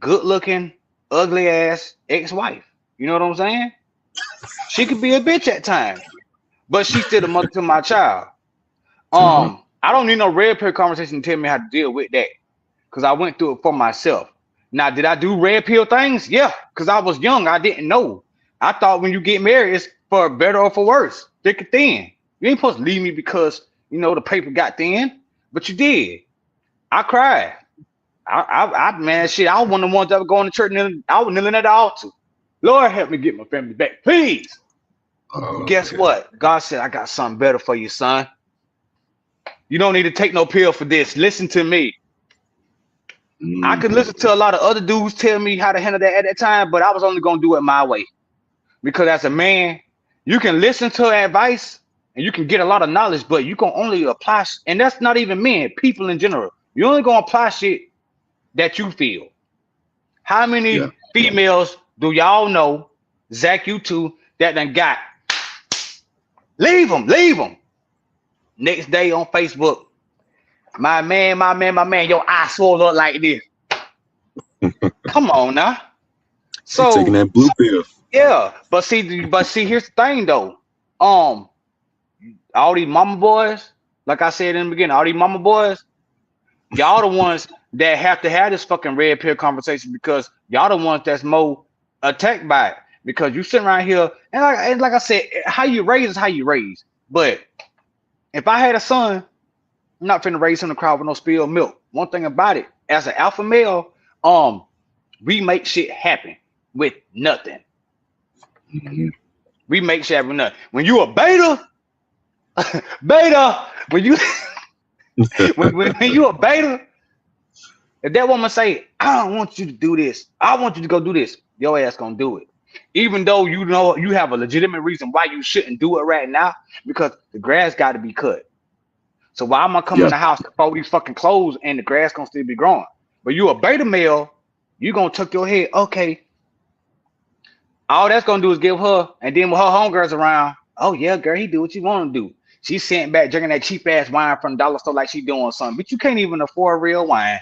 [SPEAKER 2] good looking, ugly ass ex wife. You know what I'm saying? She could be a bitch at times, but she's still the mother to my child.
[SPEAKER 1] Uh-huh.
[SPEAKER 2] I don't need no red pill conversation to tell me how to deal with that. Because I went through it for myself. Now, did I do red pill things? Yeah, because I was young. I didn't know. I thought when you get married, it's for better or for worse, thick or thin. You ain't supposed to leave me because the paper got thin, but you did. I cried. Man, shit. I was one of the ones that was going to church. I was kneeling at the altar. Lord, help me get my family back, please.
[SPEAKER 1] Oh
[SPEAKER 2] Guess
[SPEAKER 1] man.
[SPEAKER 2] what? God said, I got something better for you, son. You don't need to take no pill for this. Listen to me. I could
[SPEAKER 1] Hmm.
[SPEAKER 2] listen to a lot of other dudes tell me how to handle that at that time, but I was only gonna do it my way. Because as a man, you can listen to advice and you can get a lot of knowledge, but you can only apply, and that's not even men, people in general. You only gonna apply shit that you feel. How
[SPEAKER 1] Yeah.
[SPEAKER 2] many females do y'all know, Zach, you too, that done got leave them, leave them. Next day on Facebook, my man, your eye swole up like this. Come on now.
[SPEAKER 1] They taking
[SPEAKER 2] So
[SPEAKER 1] that blue pill.
[SPEAKER 2] yeah, but see, here's the thing though. Um, all these mama boys, like I said in the beginning, all these mama boys, y'all the ones that have to have this fucking red pill conversation because y'all the ones that's more attacked by it. Because you sitting around here and like I said, how you raise is how you raise. But if I had a son, I'm not finna raise him to cry with no spilled milk. One thing about it, as an alpha male, um, we make shit happen with nothing.
[SPEAKER 1] Hmm.
[SPEAKER 2] We make shit happen with nothing. When you a beta, beta, when you when you a beta, if that woman say, I don't want you to do this, I want you to go do this, your ass gonna do it. Even though you know you have a legitimate reason why you shouldn't do it right now, because the grass got to be cut. So why am I coming in
[SPEAKER 1] Yeah.
[SPEAKER 2] the house to fold these fucking clothes and the grass gonna still be growing? But you a beta male, you gonna tuck your head, okay. All that's gonna do is give her, and then when her homegirls around, oh yeah, girl, he do what you want to do. She's sitting back drinking that cheap ass wine from the dollar store like she doing something, but you can't even afford real wine.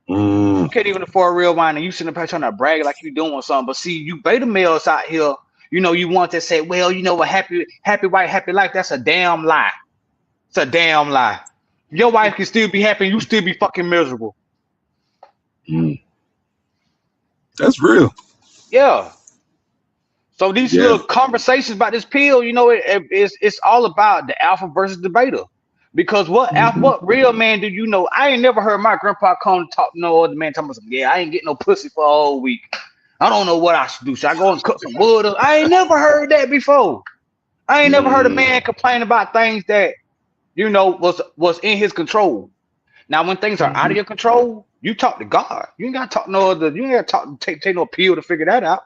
[SPEAKER 1] Mm.
[SPEAKER 2] You can't even afford real wine, and you sitting there trying to brag like you doing something. But see, you beta males out here, you want to say, well, a happy wife, happy life. That's a damn lie. It's a damn lie. Your wife can still be happy, and you still be fucking miserable.
[SPEAKER 1] Mm. That's real.
[SPEAKER 2] Yeah. So these
[SPEAKER 1] Yeah.
[SPEAKER 2] little conversations about this pill, it's all about the alpha versus the beta. Because
[SPEAKER 1] Hmm.
[SPEAKER 2] what real man do you know? I ain't never heard my grandpa come talk to no other man talking about, yeah, I ain't getting no pussy for a whole week. I don't know what I should do. Should I go and cut some wood? I ain't never heard that before. I ain't never heard a
[SPEAKER 1] Mm.
[SPEAKER 2] man complain about things that was in his control. Now, when things are out
[SPEAKER 1] Hmm.
[SPEAKER 2] of your control, you talk to God. You ain't got to talk no other. You ain't got to take no pill to figure that out.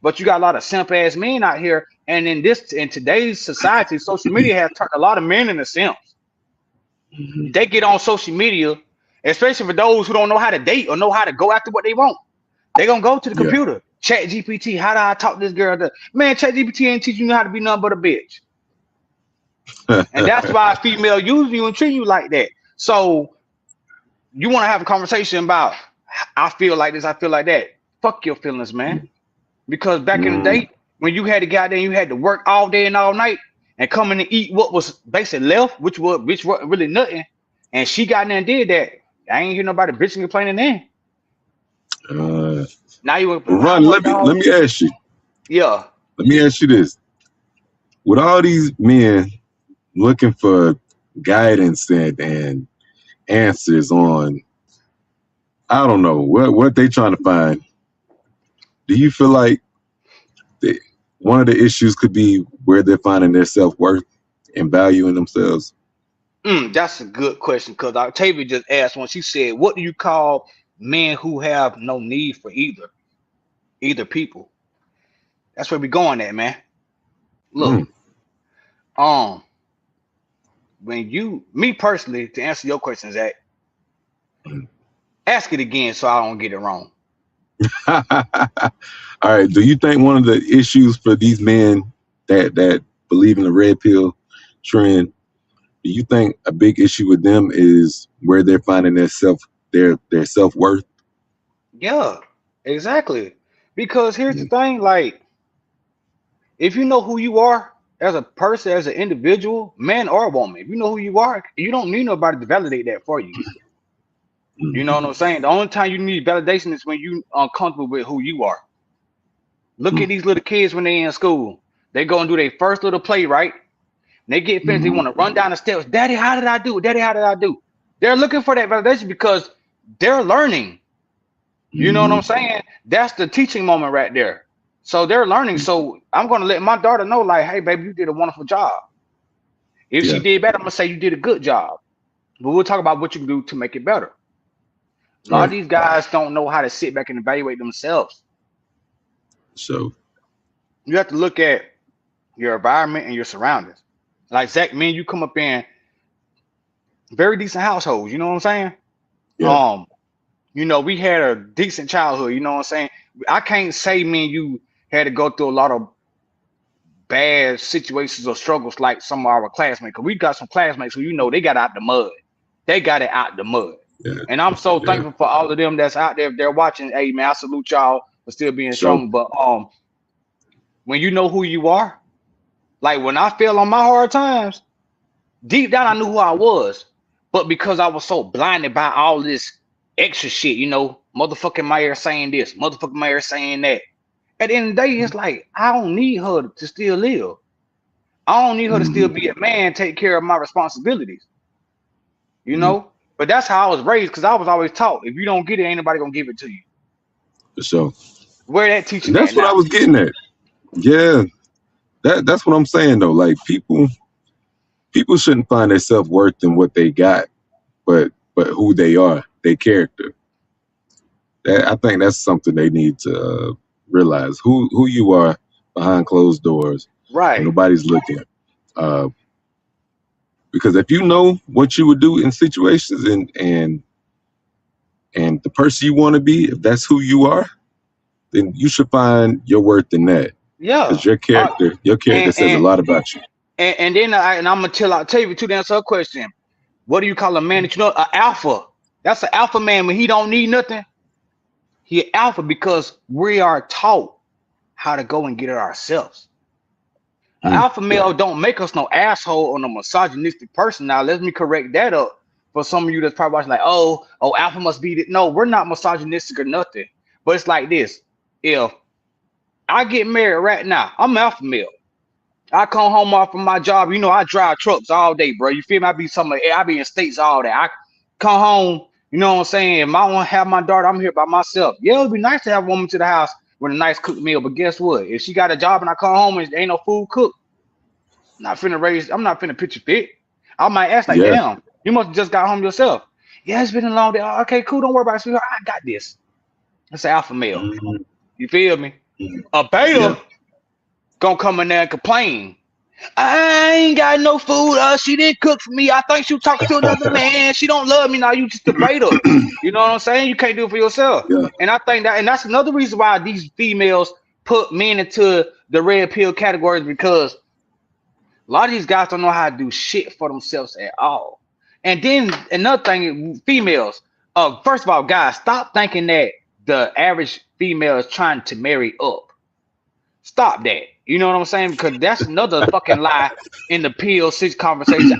[SPEAKER 2] But you got a lot of simp ass men out here, and in today's society, social media has turned a lot of men into simps.
[SPEAKER 1] Hmm.
[SPEAKER 2] They get on social media, especially for those who don't know how to date or know how to go after what they want. They gonna go to the
[SPEAKER 1] Yeah.
[SPEAKER 2] computer, chat GPT. How do I talk to this girl? Man, chat GPT ain't teaching you how to be nothing but a bitch. And that's why a female use you and treat you like that. So you want to have a conversation about I feel like this, I feel like that. Fuck your feelings, man. Because back in the
[SPEAKER 1] Mm.
[SPEAKER 2] day, when you had to get out there, you had to work all day and all night and come in and eat what was basically left, which wasn't really nothing. And she got in there and did that. I ain't hear nobody bitching and complaining then.
[SPEAKER 1] Uh,
[SPEAKER 2] Now you
[SPEAKER 1] well,
[SPEAKER 2] I
[SPEAKER 1] Ron,
[SPEAKER 2] worked all
[SPEAKER 1] let me ask you.
[SPEAKER 2] yeah.
[SPEAKER 1] Let me ask you this: with all these men looking for guidance and answers on, I don't know what they trying to find. Do you feel like that one of the issues could be where they're finding their self worth and value in themselves?
[SPEAKER 2] That's a good question because Octavia just asked one. She said, what do you call men who have no need for either people? That's where we going at, man.
[SPEAKER 1] Mm.
[SPEAKER 2] Look, um, when me personally, to answer your question, Zach,
[SPEAKER 1] Mm.
[SPEAKER 2] ask it again so I don't get it wrong.
[SPEAKER 1] All right. Do you think one of the issues for these men that believe in the red pill trend, do you think a big issue with them is where they're finding their self worth?
[SPEAKER 2] Yeah, exactly. Because here's the
[SPEAKER 1] Mm.
[SPEAKER 2] thing, like, if you know who you are as a person, as an individual, man or woman, if you know who you are, you don't need nobody to validate that for you. You know
[SPEAKER 1] Mhm.
[SPEAKER 2] what I'm saying? The only time you need validation is when you uncomfortable with who you are. Look at these little kids when they in school. They go and do their first little play, right? They get finished. They
[SPEAKER 1] Mm-hmm.
[SPEAKER 2] want to run down the steps. Daddy, how did I do? Daddy, how did I do? They're looking for that validation because they're learning. You know what
[SPEAKER 1] Mm-hmm.
[SPEAKER 2] I'm saying? That's the teaching moment right there. So they're learning. So I'm going to let my daughter know, like, hey, baby, you did a wonderful job. If she
[SPEAKER 1] Yeah.
[SPEAKER 2] did better, I'm going to say you did a good job. But we'll talk about what you can do to make it better. A lot of
[SPEAKER 1] Right.
[SPEAKER 2] these guys don't know how to sit back and evaluate themselves.
[SPEAKER 1] So
[SPEAKER 2] You have to look at your environment and your surroundings. Like Zach, man, you come up in very decent households. You know what I'm saying?
[SPEAKER 1] yeah.
[SPEAKER 2] Um, we had a decent childhood. You know what I'm saying? I can't say me and you had to go through a lot of bad situations or struggles like some of our classmates. Cause we got some classmates who they got out the mud. They got it out the mud.
[SPEAKER 1] Yeah.
[SPEAKER 2] And I'm so
[SPEAKER 1] Yeah.
[SPEAKER 2] thankful for all of them that's out there. If they're watching, hey man, I salute y'all for still being
[SPEAKER 1] So
[SPEAKER 2] strong. But when you know who you are, like when I fell on my hard times, deep down I knew who I was. But because I was so blinded by all this extra shit, motherfucking Meyer saying this, motherfucking Meyer saying that. At the end of the day, it's like I don't need her to still live. I don't need her to still
[SPEAKER 1] mm-hmm.
[SPEAKER 2] be a man, take care of my responsibilities, you
[SPEAKER 1] Mm-hmm.
[SPEAKER 2] know? But that's how I was raised because I was always taught if you don't get it, ain't nobody gonna give it to you.
[SPEAKER 1] For sure.
[SPEAKER 2] Where that
[SPEAKER 1] And
[SPEAKER 2] teaching at
[SPEAKER 1] that's what I
[SPEAKER 2] now?
[SPEAKER 1] was getting at. Yeah. That's what I'm saying though. Like people shouldn't find their self worth in what they got, but who they are, their character. I think that's something they need to realize who you are behind closed doors when
[SPEAKER 2] Right.
[SPEAKER 1] nobody's looking. Uh, because if you know what you would do in situations and the person you want to be, if that's who you are, then you should find your worth in that.
[SPEAKER 2] Yeah.
[SPEAKER 1] Because your character
[SPEAKER 2] And
[SPEAKER 1] says a
[SPEAKER 2] and
[SPEAKER 1] lot about you.
[SPEAKER 2] and then I'm gonna tell you to answer her question. What do you call a man that an alpha? That's an alpha man when he don't need nothing. He an alpha because we are taught how to go and get it ourselves. An
[SPEAKER 1] Mm,
[SPEAKER 2] alpha male don't make us no asshole or no misogynistic person. Now let me correct that up for some of you that's probably watching like, oh, alpha must be that. No, we're not misogynistic or nothing. But it's like this. If I get married right now, I'm an alpha male. I come home off from my job. I drive trucks all day, bro. You feel me? I be in states all day. I come home, you know what I'm saying? If I want to have my daughter, I'm here by myself. Yeah, it'd be nice to have a woman to the house with a nice cooked meal. But guess what? If she got a job and I come home and there ain't no food cooked, I'm not finna pitch a fit. I might ask like,
[SPEAKER 1] yeah.
[SPEAKER 2] damn, you must have just got home yourself. Yeah, it's been a long day. Oh, okay, cool. Don't worry about it, sweetheart. I got this. That's an alpha male.
[SPEAKER 1] Mhm,
[SPEAKER 2] You feel me?
[SPEAKER 1] mhm.
[SPEAKER 2] A
[SPEAKER 1] Yeah.
[SPEAKER 2] beta gonna come in there and complain. I ain't got no food. She didn't cook for me. I think she was talking to another man. She don't love me now. You just a beta. You know what I'm saying? You can't do it for yourself.
[SPEAKER 1] Yeah.
[SPEAKER 2] And I think that's another reason why these females put men into the red pill categories because a lot of these guys don't know how to do shit for themselves at all. And then another thing, females. First of all, guys, stop thinking that the average female is trying to marry up. Stop that. You know what I'm saying? Because that's another fucking lie in the PL6 conversation.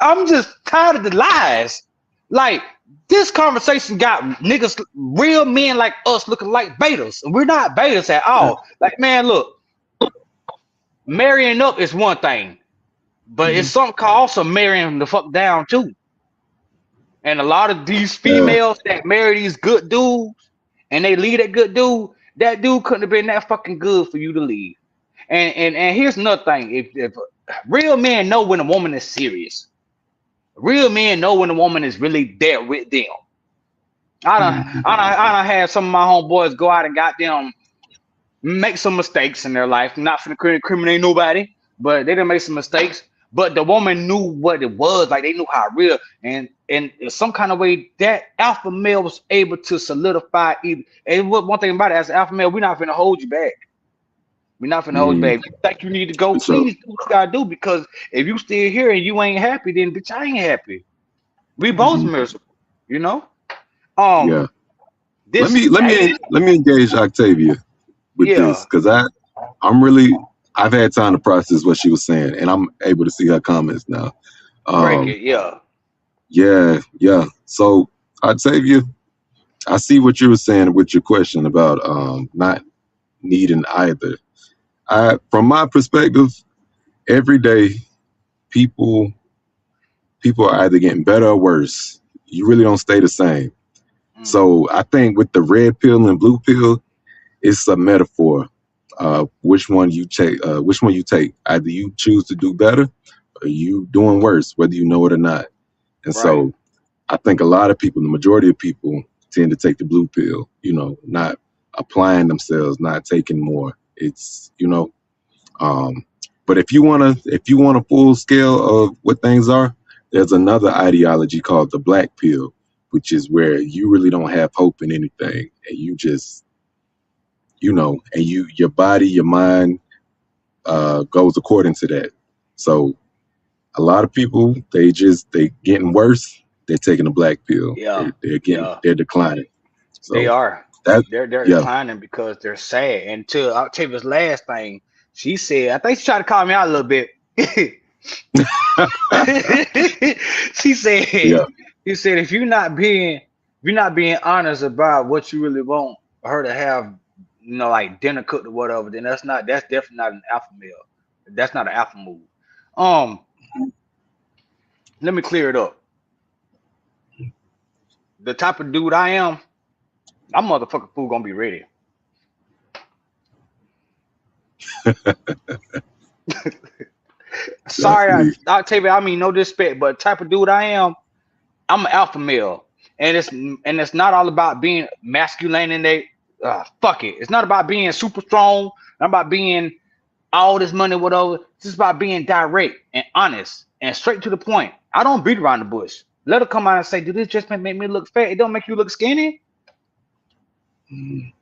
[SPEAKER 2] I'm just tired of the lies. Like this conversation got niggas, real men like us, looking like betas, and we're not betas at
[SPEAKER 1] Yeah.
[SPEAKER 2] all. Like man, look, marrying up is one thing, but it's
[SPEAKER 1] Mhm.
[SPEAKER 2] something called also marrying the fuck down too. And a lot of these
[SPEAKER 1] Yeah.
[SPEAKER 2] females that marry these good dudes and they leave that dude couldn't have been that fucking good for you to leave. And here's another thing: if real men know when a woman is serious, real men know when a woman is really there with them.
[SPEAKER 1] Mhm.
[SPEAKER 2] I done had some of my homeboys go out and got them make some mistakes in their life. Not for to incriminate nobody, but they didn't make some mistakes. But the woman knew what it was, like they knew how real, and in some kind of way that alpha male was able to solidify. And one thing about it, as an alpha male, we're not gonna hold you back. We're not finna hold you
[SPEAKER 1] Mm,
[SPEAKER 2] back. If you think you need to go,
[SPEAKER 1] for sure.
[SPEAKER 2] please do what you gotta do. Because if you still here and you ain't happy, then bitch, I ain't happy. We both
[SPEAKER 1] Mhm.
[SPEAKER 2] miserable, you know. Um,
[SPEAKER 1] Yeah. Let
[SPEAKER 2] this
[SPEAKER 1] me let me
[SPEAKER 2] dating,
[SPEAKER 1] let me engage Octavia with this
[SPEAKER 2] yeah,
[SPEAKER 1] because I've had time to process what she was saying and I'm able to see her comments now.
[SPEAKER 2] break
[SPEAKER 1] Um,
[SPEAKER 2] it, yeah,
[SPEAKER 1] yeah, yeah. So Octavia, I see what you were saying with your question about not needing either. From my perspective, every day people people are either getting better or worse. You really don't stay the same.
[SPEAKER 2] Mm,
[SPEAKER 1] So I think with the red pill and blue pill, it's a metaphor. Which one you take? Which one you take? Either you choose to do better, or you doing worse, whether you know it or not. And
[SPEAKER 2] right.
[SPEAKER 1] so I think a lot of people, the majority of people, tend to take the blue pill. Not applying themselves, not taking more. It's um, but if you want a full scale of what things are, there's another ideology called the black pill, which is where you really don't have hope in anything, and you just and your body, your mind goes according to that. So a lot of people, they getting worse. They're taking the black pill.
[SPEAKER 2] Yeah, yeah,
[SPEAKER 1] They're declining.
[SPEAKER 2] they
[SPEAKER 1] So
[SPEAKER 2] are.
[SPEAKER 1] that
[SPEAKER 2] They're
[SPEAKER 1] yeah.
[SPEAKER 2] declining because they're sad. And to Octavia's last thing, she said, I think she tried to call me out a little bit. she said,
[SPEAKER 1] Yeah.
[SPEAKER 2] he said, if you're not being honest about what you really want her to have, like dinner cooked or whatever, then that's definitely not an alpha male. That's not an alpha move. Um, Let me clear it up. The type of dude I am, I'm motherfucking food gonna be ready. Sorry,
[SPEAKER 1] Definitely.
[SPEAKER 2] Octavia, I mean no disrespect, but the type of dude I am, I'm an alpha male, and it's not all about being masculine and they fuck it. It's not about being super strong, not about being all this money, whatever. It's just about being direct and honest and straight to the point. I don't beat around the bush. Let her come out and say, "Do this just make me look fat? It don't make you look skinny."
[SPEAKER 1] Mm,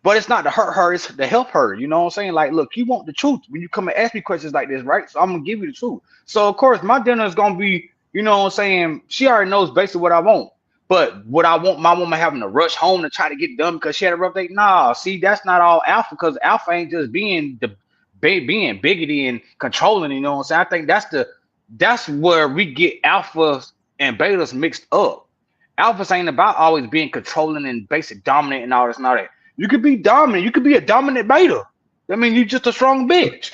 [SPEAKER 2] But it's not to hurt her, it's to help her. You know what I'm saying? Like, look, you want the truth when you come and ask me questions like this, right? So I'm gonna give you the truth. So of course my dinner is gonna be, you know what I'm saying? She already knows basically what I want. But would I want my woman having to rush home to try to get done because she had a rough day? Nah, see, that's not all alpha because alpha ain't just being biggity and controlling, you know what I'm saying? I think that's where we get alphas and betas mixed up. Alphas ain't about always being controlling and basic dominant and all this and all that. You could be dominant. You could be a dominant beta. I mean, you're just a strong bitch.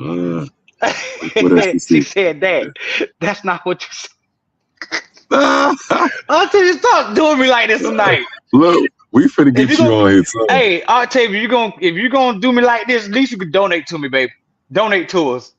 [SPEAKER 1] uh, what else you
[SPEAKER 2] She
[SPEAKER 1] see?
[SPEAKER 2] said that. That's not what you said.
[SPEAKER 1] Ah,
[SPEAKER 2] Octavia, stop doing me like this tonight.
[SPEAKER 1] look, we finna
[SPEAKER 2] If you
[SPEAKER 1] get you
[SPEAKER 2] gonna,
[SPEAKER 1] on here too.
[SPEAKER 2] hey, Octavia, if you're gonna do me like this, at least you could donate to me, baby. Donate to us,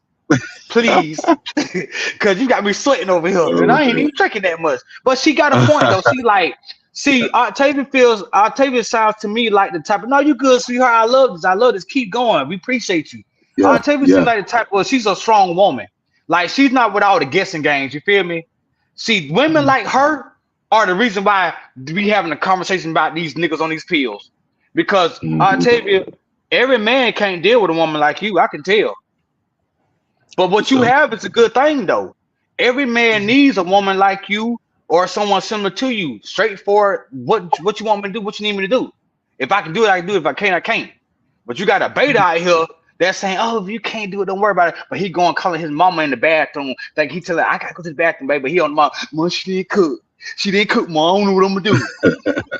[SPEAKER 2] please, because you got me sweating over here, and
[SPEAKER 1] Oh
[SPEAKER 2] I ain't even drinking that much. But she got a point though. She like, see, Octavia sounds to me like the type of, no, you good, sweetheart. I love this. I love this. Keep going. We appreciate you.
[SPEAKER 1] yeah,
[SPEAKER 2] Octavia seems
[SPEAKER 1] yeah.
[SPEAKER 2] like the type. Well, she's a strong woman. Like she's not with all the guessing games. You feel me? See, women
[SPEAKER 1] Mm,
[SPEAKER 2] like her are the reason why we having a conversation about these niggas on these pills. Because
[SPEAKER 1] mhm.
[SPEAKER 2] Octavia, every man can't deal with a woman like you. I can tell. But
[SPEAKER 1] For
[SPEAKER 2] what you
[SPEAKER 1] sure.
[SPEAKER 2] have is a good thing though. Every man needs a woman like you or someone similar to you. Straightforward. What you want me to do? What you need me to do? If I can do it, I can do it. If I can't, I can't. But you got a beta out here that's saying, "Oh, if you can't do it, don't worry about it." But he going calling his mama in the bathroom. Like he telling her, "I gotta go to the bathroom, baby." But he on the mom. Mom, she didn't cook. She didn't cook, mom. I don't know what I'm gonna do.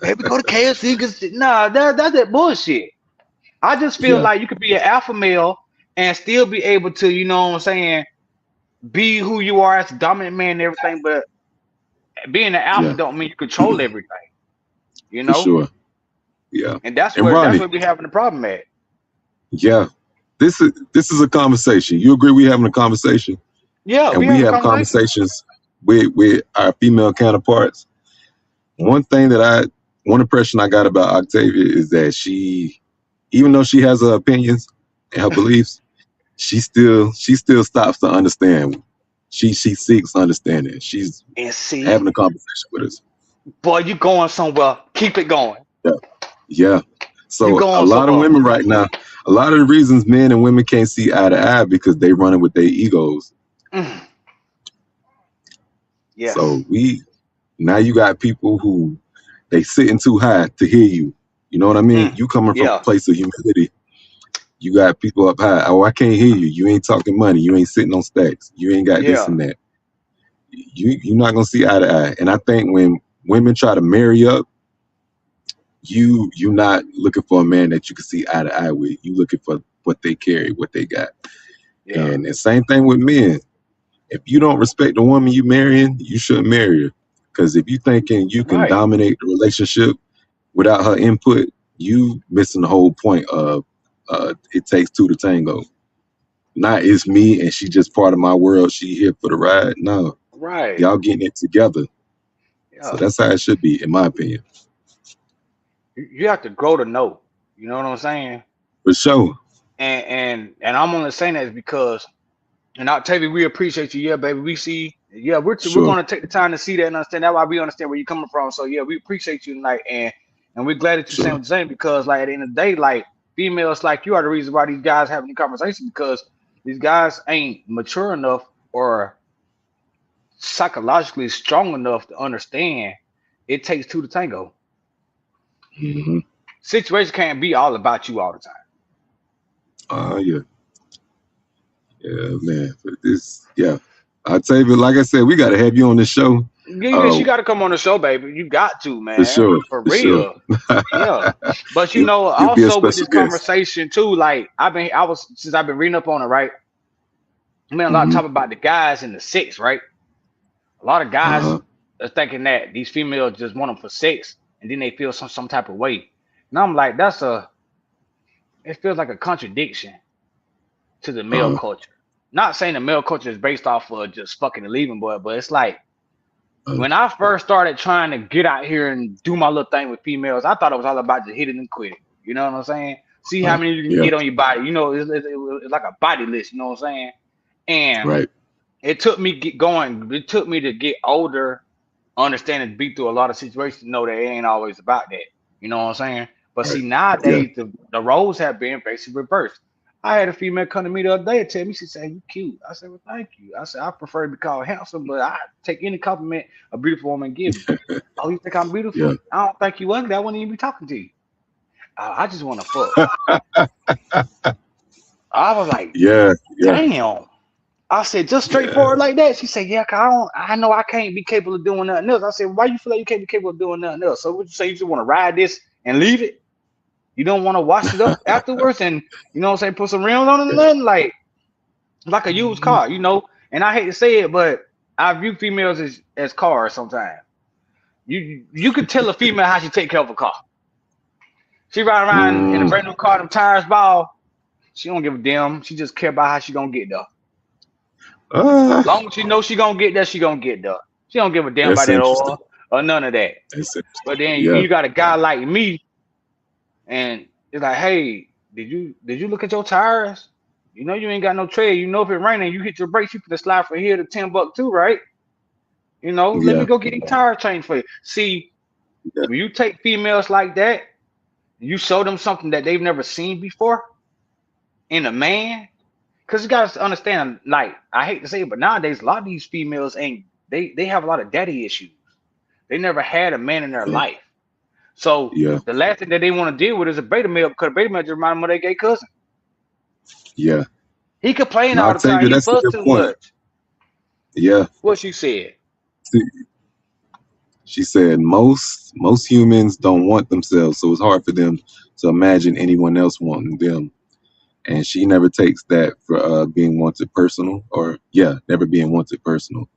[SPEAKER 2] Baby, go to KFC. Cause nah, that's that bullshit. I just feel
[SPEAKER 1] Yeah,
[SPEAKER 2] like you could be an alpha male and still be able to, you know what I'm saying, be who you are as a dominant man and everything, but being an alpha
[SPEAKER 1] yeah,
[SPEAKER 2] don't mean you control everything, you
[SPEAKER 1] for
[SPEAKER 2] know?
[SPEAKER 1] sure. Yeah.
[SPEAKER 2] And that's
[SPEAKER 1] And
[SPEAKER 2] where
[SPEAKER 1] Ronnie,
[SPEAKER 2] we having the problem at.
[SPEAKER 1] yeah, this is a conversation. You agree we having a conversation,
[SPEAKER 2] Yeah,
[SPEAKER 1] and
[SPEAKER 2] we
[SPEAKER 1] we
[SPEAKER 2] having a
[SPEAKER 1] have
[SPEAKER 2] conversation.
[SPEAKER 1] conversations with our female counterparts. One thing one impression I got about Octavia is that she, even though she has her opinions and her beliefs, she still stops to understand. She seeks understanding. She's
[SPEAKER 2] And
[SPEAKER 1] having
[SPEAKER 2] see,
[SPEAKER 1] a conversation with us.
[SPEAKER 2] boy, you going somewhere. Keep it going.
[SPEAKER 1] Yeah, yeah.
[SPEAKER 2] You
[SPEAKER 1] So a
[SPEAKER 2] going
[SPEAKER 1] lot of
[SPEAKER 2] somewhere.
[SPEAKER 1] women right now, a lot of the reasons men and women can't see eye to eye because they running with their egos.
[SPEAKER 2] Mm, yes.
[SPEAKER 1] So now you got people who they sitting too high to hear you. You know what I mean?
[SPEAKER 2] Mm,
[SPEAKER 1] You coming from a
[SPEAKER 2] yeah.
[SPEAKER 1] place of humility. You got people up high. Oh, I can't hear you. You ain't talking money. You ain't sitting on stacks. You ain't got this
[SPEAKER 2] Yeah.
[SPEAKER 1] and that. You're not gonna see eye to eye. And I think women try to marry up, you not looking for a man that you can see eye to eye with. You looking for what they carry, what they got.
[SPEAKER 2] Yeah.
[SPEAKER 1] And the same thing with men. If you don't respect the woman you marrying, you shouldn't marry her. Because if you thinking you can
[SPEAKER 2] Right.
[SPEAKER 1] dominate the relationship without her input, you missing the whole point of it takes two to tango. Not it's me and she just part of my world. She here for the ride. No,
[SPEAKER 2] Right.
[SPEAKER 1] y'all getting it together. So
[SPEAKER 2] Yeah.
[SPEAKER 1] that's how it should be, in my opinion.
[SPEAKER 2] You have to grow to know. You know what I'm saying?
[SPEAKER 1] For sure.
[SPEAKER 2] And I'm only saying that is because, and Octavia, we appreciate you. Yeah, baby. We see. Yeah, we're
[SPEAKER 1] Sure.
[SPEAKER 2] gonna take the time to see that and understand. That's why we understand where you're coming from. So yeah, we appreciate you tonight, and we're glad that you're saying
[SPEAKER 1] Sure.
[SPEAKER 2] what you're saying because, like, at the end of the day, like, females like you are the reason why these guys having the conversation because these guys ain't mature enough or psychologically strong enough to understand it takes two to tango.
[SPEAKER 1] Hmm.
[SPEAKER 2] Situation can't be all about you all the time.
[SPEAKER 1] Yeah. Yeah, man. But this, yeah. I tell you, like I said, we got to have you on the show.
[SPEAKER 2] You
[SPEAKER 1] Uh,
[SPEAKER 2] got to come on the show, baby. You got to,
[SPEAKER 1] for
[SPEAKER 2] man,
[SPEAKER 1] sure.
[SPEAKER 2] for
[SPEAKER 1] For sure.
[SPEAKER 2] real. Yeah, but
[SPEAKER 1] you, you'll be a
[SPEAKER 2] also with
[SPEAKER 1] special
[SPEAKER 2] this
[SPEAKER 1] guest.
[SPEAKER 2] conversation too, like since I've been reading up on it, right? I mean, a lot of
[SPEAKER 1] Hmm.
[SPEAKER 2] talk about the guys and the sex, right? A lot of guys
[SPEAKER 1] Uh-huh.
[SPEAKER 2] are thinking that these females just want them for sex, and then they feel some type of way. And I'm like, it feels like a contradiction to the male
[SPEAKER 1] Uh-huh.
[SPEAKER 2] culture. Not saying the male culture is based off of just fucking and leaving, but it's like
[SPEAKER 1] Uh,
[SPEAKER 2] when I first started trying to get out here and do my little thing with females, I thought it was all about just hit it and quit it. You know what I'm saying? See how many you can
[SPEAKER 1] yeah.
[SPEAKER 2] get on your body. You know, it's like a body list. You know what I'm saying? And
[SPEAKER 1] Right.
[SPEAKER 2] it took me get going. It took me to get older, understand and be through a lot of situations to know that it ain't always about that. You know what I'm saying? But
[SPEAKER 1] Right.
[SPEAKER 2] see,
[SPEAKER 1] Yeah.
[SPEAKER 2] nowadays the roles have been basically reversed. I had a female come to me the other day and tell me, she said, "You cute." I said, "Well, thank you." I said, "I prefer to be called handsome, but I take any compliment a beautiful woman give me." "Oh, you think I'm
[SPEAKER 1] Yeah.
[SPEAKER 2] beautiful?" "I don't think you ugly. I wouldn't even be talking to you. I just want to fuck." I was like,
[SPEAKER 1] Yeah. Yeah.
[SPEAKER 2] damn. I said, just
[SPEAKER 1] Yeah.
[SPEAKER 2] straightforward like that. She said, "Yeah, 'cause I know I can't be capable of doing nothing else." I said, "Why you feel like you can't be capable of doing nothing else? So what you say, you just want to ride this and leave it? You don't want to wash it up afterwards and you know what I'm saying, put some rims on it and
[SPEAKER 1] Yeah.
[SPEAKER 2] nothing like a used
[SPEAKER 1] Mhm.
[SPEAKER 2] car, you know?" And I hate to say it, but I view females as cars sometimes. You could tell a female how she take care of a car. She ride around in a
[SPEAKER 1] Mm.
[SPEAKER 2] brand new car, them tires ball. She don't give a damn. She just care about how she gonna get there.
[SPEAKER 1] Ah,
[SPEAKER 2] Long as she know she gonna get there, she gonna get there. She don't give a damn about
[SPEAKER 1] that's
[SPEAKER 2] that
[SPEAKER 1] interesting.
[SPEAKER 2] oil or none of that.
[SPEAKER 1] That's interesting.
[SPEAKER 2] But then
[SPEAKER 1] Yeah.
[SPEAKER 2] you got a guy like me, and it's like, "Hey, did you look at your tires? You know you ain't got no tread. You know if it raining, you hit your brakes, you finna slide from here to $10 too, right? You know, let me
[SPEAKER 1] Yeah.
[SPEAKER 2] go get these tires changed for you." See,
[SPEAKER 1] Yeah.
[SPEAKER 2] when you take females like that, you show them something that they've never seen before in a man. Cause you gotta understand, like, I hate to say it, but nowadays a lot of these females ain't they have a lot of daddy issues. They never had a man in their
[SPEAKER 1] Yeah.
[SPEAKER 2] life. So
[SPEAKER 1] Yeah.
[SPEAKER 2] the last thing that they want to deal with is a beta male because a beta male just remind them of their gay cousin.
[SPEAKER 1] Yeah.
[SPEAKER 2] He complain
[SPEAKER 1] And
[SPEAKER 2] all
[SPEAKER 1] I'll
[SPEAKER 2] the
[SPEAKER 1] tell
[SPEAKER 2] time.
[SPEAKER 1] you,
[SPEAKER 2] He
[SPEAKER 1] that's a
[SPEAKER 2] fuss
[SPEAKER 1] good
[SPEAKER 2] too
[SPEAKER 1] point.
[SPEAKER 2] much.
[SPEAKER 1] Yeah.
[SPEAKER 2] What she said.
[SPEAKER 1] She said most humans don't want themselves, so it's hard for them to imagine anyone else wanting them. And she never takes that for being wanted personal, or yeah, never being wanted personal.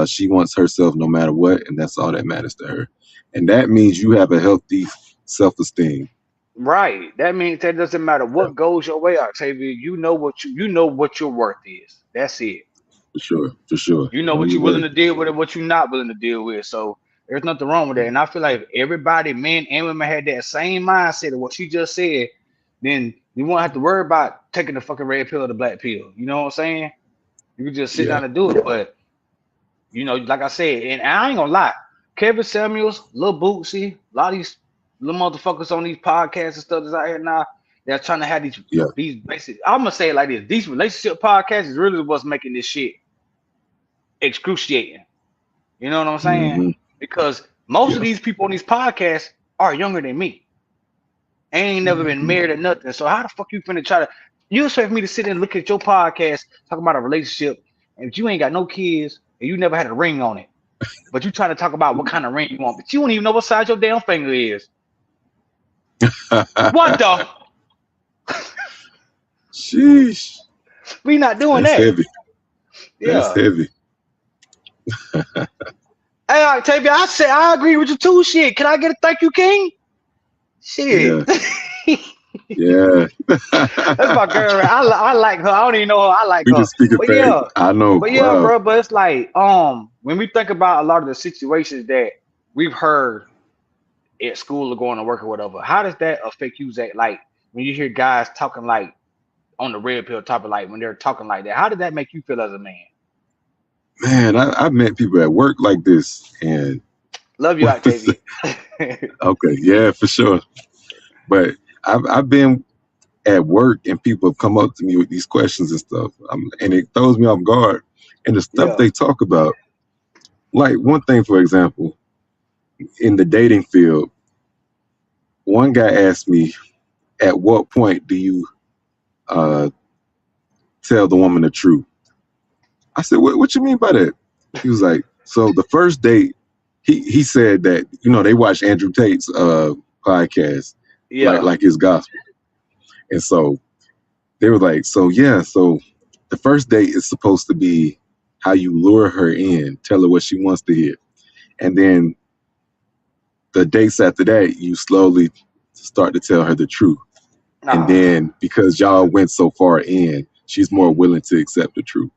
[SPEAKER 1] She wants herself no matter what, and that's all that matters to her. And that means you have a healthy self-esteem.
[SPEAKER 2] Right. That means that doesn't matter
[SPEAKER 1] Yeah,
[SPEAKER 2] what goes your way, Octavia. You know what your worth is. That's it.
[SPEAKER 1] for sure, for sure.
[SPEAKER 2] You know
[SPEAKER 1] Know
[SPEAKER 2] what
[SPEAKER 1] your
[SPEAKER 2] you're willing
[SPEAKER 1] worth.
[SPEAKER 2] to deal with and what you're not willing to deal with. So there's nothing wrong with that. And I feel like if everybody, men and women, had that same mindset of what she just said, then you won't have to worry about taking the fucking red pill or the black pill. You know what I'm saying? You can just sit
[SPEAKER 1] Yeah,
[SPEAKER 2] down and do it. But you know, like I said, and I ain't gonna lie, Kevin Samuels, Lil Bootsy, a lot of these little motherfuckers on these podcasts and stuff that's out here now, they're trying to have
[SPEAKER 1] yeah,
[SPEAKER 2] these basic. I'm gonna say it like this: these relationship podcasts is really what's making this shit excruciating. You know what I'm saying?
[SPEAKER 1] hmm,
[SPEAKER 2] Because most of
[SPEAKER 1] yeah,
[SPEAKER 2] these people on these podcasts are younger than me. Ain't never been
[SPEAKER 1] hmm,
[SPEAKER 2] married or nothing. So how the fuck you finna try to? You expect me to sit and look at your podcast talking about a relationship, and if you ain't got no kids and you never had a ring on it? but you trying to talk about what kind of ring you want, but you don't even know what size your damn finger is. What the?
[SPEAKER 1] Sheesh.
[SPEAKER 2] We not doing
[SPEAKER 1] That's
[SPEAKER 2] that.
[SPEAKER 1] heavy. That's
[SPEAKER 2] Yeah.
[SPEAKER 1] heavy.
[SPEAKER 2] Hey, Octavia, I said I agree with you too. Shit, can I get a thank you, King? Shit.
[SPEAKER 1] Yeah. Yeah.
[SPEAKER 2] That's my girl. Man. I like her. I don't even know her. I like
[SPEAKER 1] We
[SPEAKER 2] her.
[SPEAKER 1] just speaking
[SPEAKER 2] But
[SPEAKER 1] fact.
[SPEAKER 2] yeah,
[SPEAKER 1] I know.
[SPEAKER 2] but yeah,
[SPEAKER 1] Wow.
[SPEAKER 2] bro. But it's like when we think about a lot of the situations that we've heard at school or going to work or whatever, how does that affect you, Zach? Like when you hear guys talking like on the red pill topic, like when they're talking like that, how did that make you feel as a man?
[SPEAKER 1] Man, I've met people at work like this, and
[SPEAKER 2] Love you, Octavia.
[SPEAKER 1] okay, yeah, for sure. But I've been at work, and people have come up to me with these questions and stuff, and it throws me off guard. And the stuff
[SPEAKER 2] Yeah,
[SPEAKER 1] they talk about, like one thing, for example, in the dating field, one guy asked me, "At what point do you uh, tell the woman the truth?" I said, "What you mean by that?" He was like, "So the first date." He said that they watched Andrew Tate's podcast,
[SPEAKER 2] yeah.
[SPEAKER 1] like his gospel, and so they were like, "So yeah, so the first date is supposed to be how you lure her in, tell her what she wants to hear, and then the dates after that, you slowly start to tell her the truth, and
[SPEAKER 2] Ah,
[SPEAKER 1] then because y'all went so far in, she's more willing to accept the truth."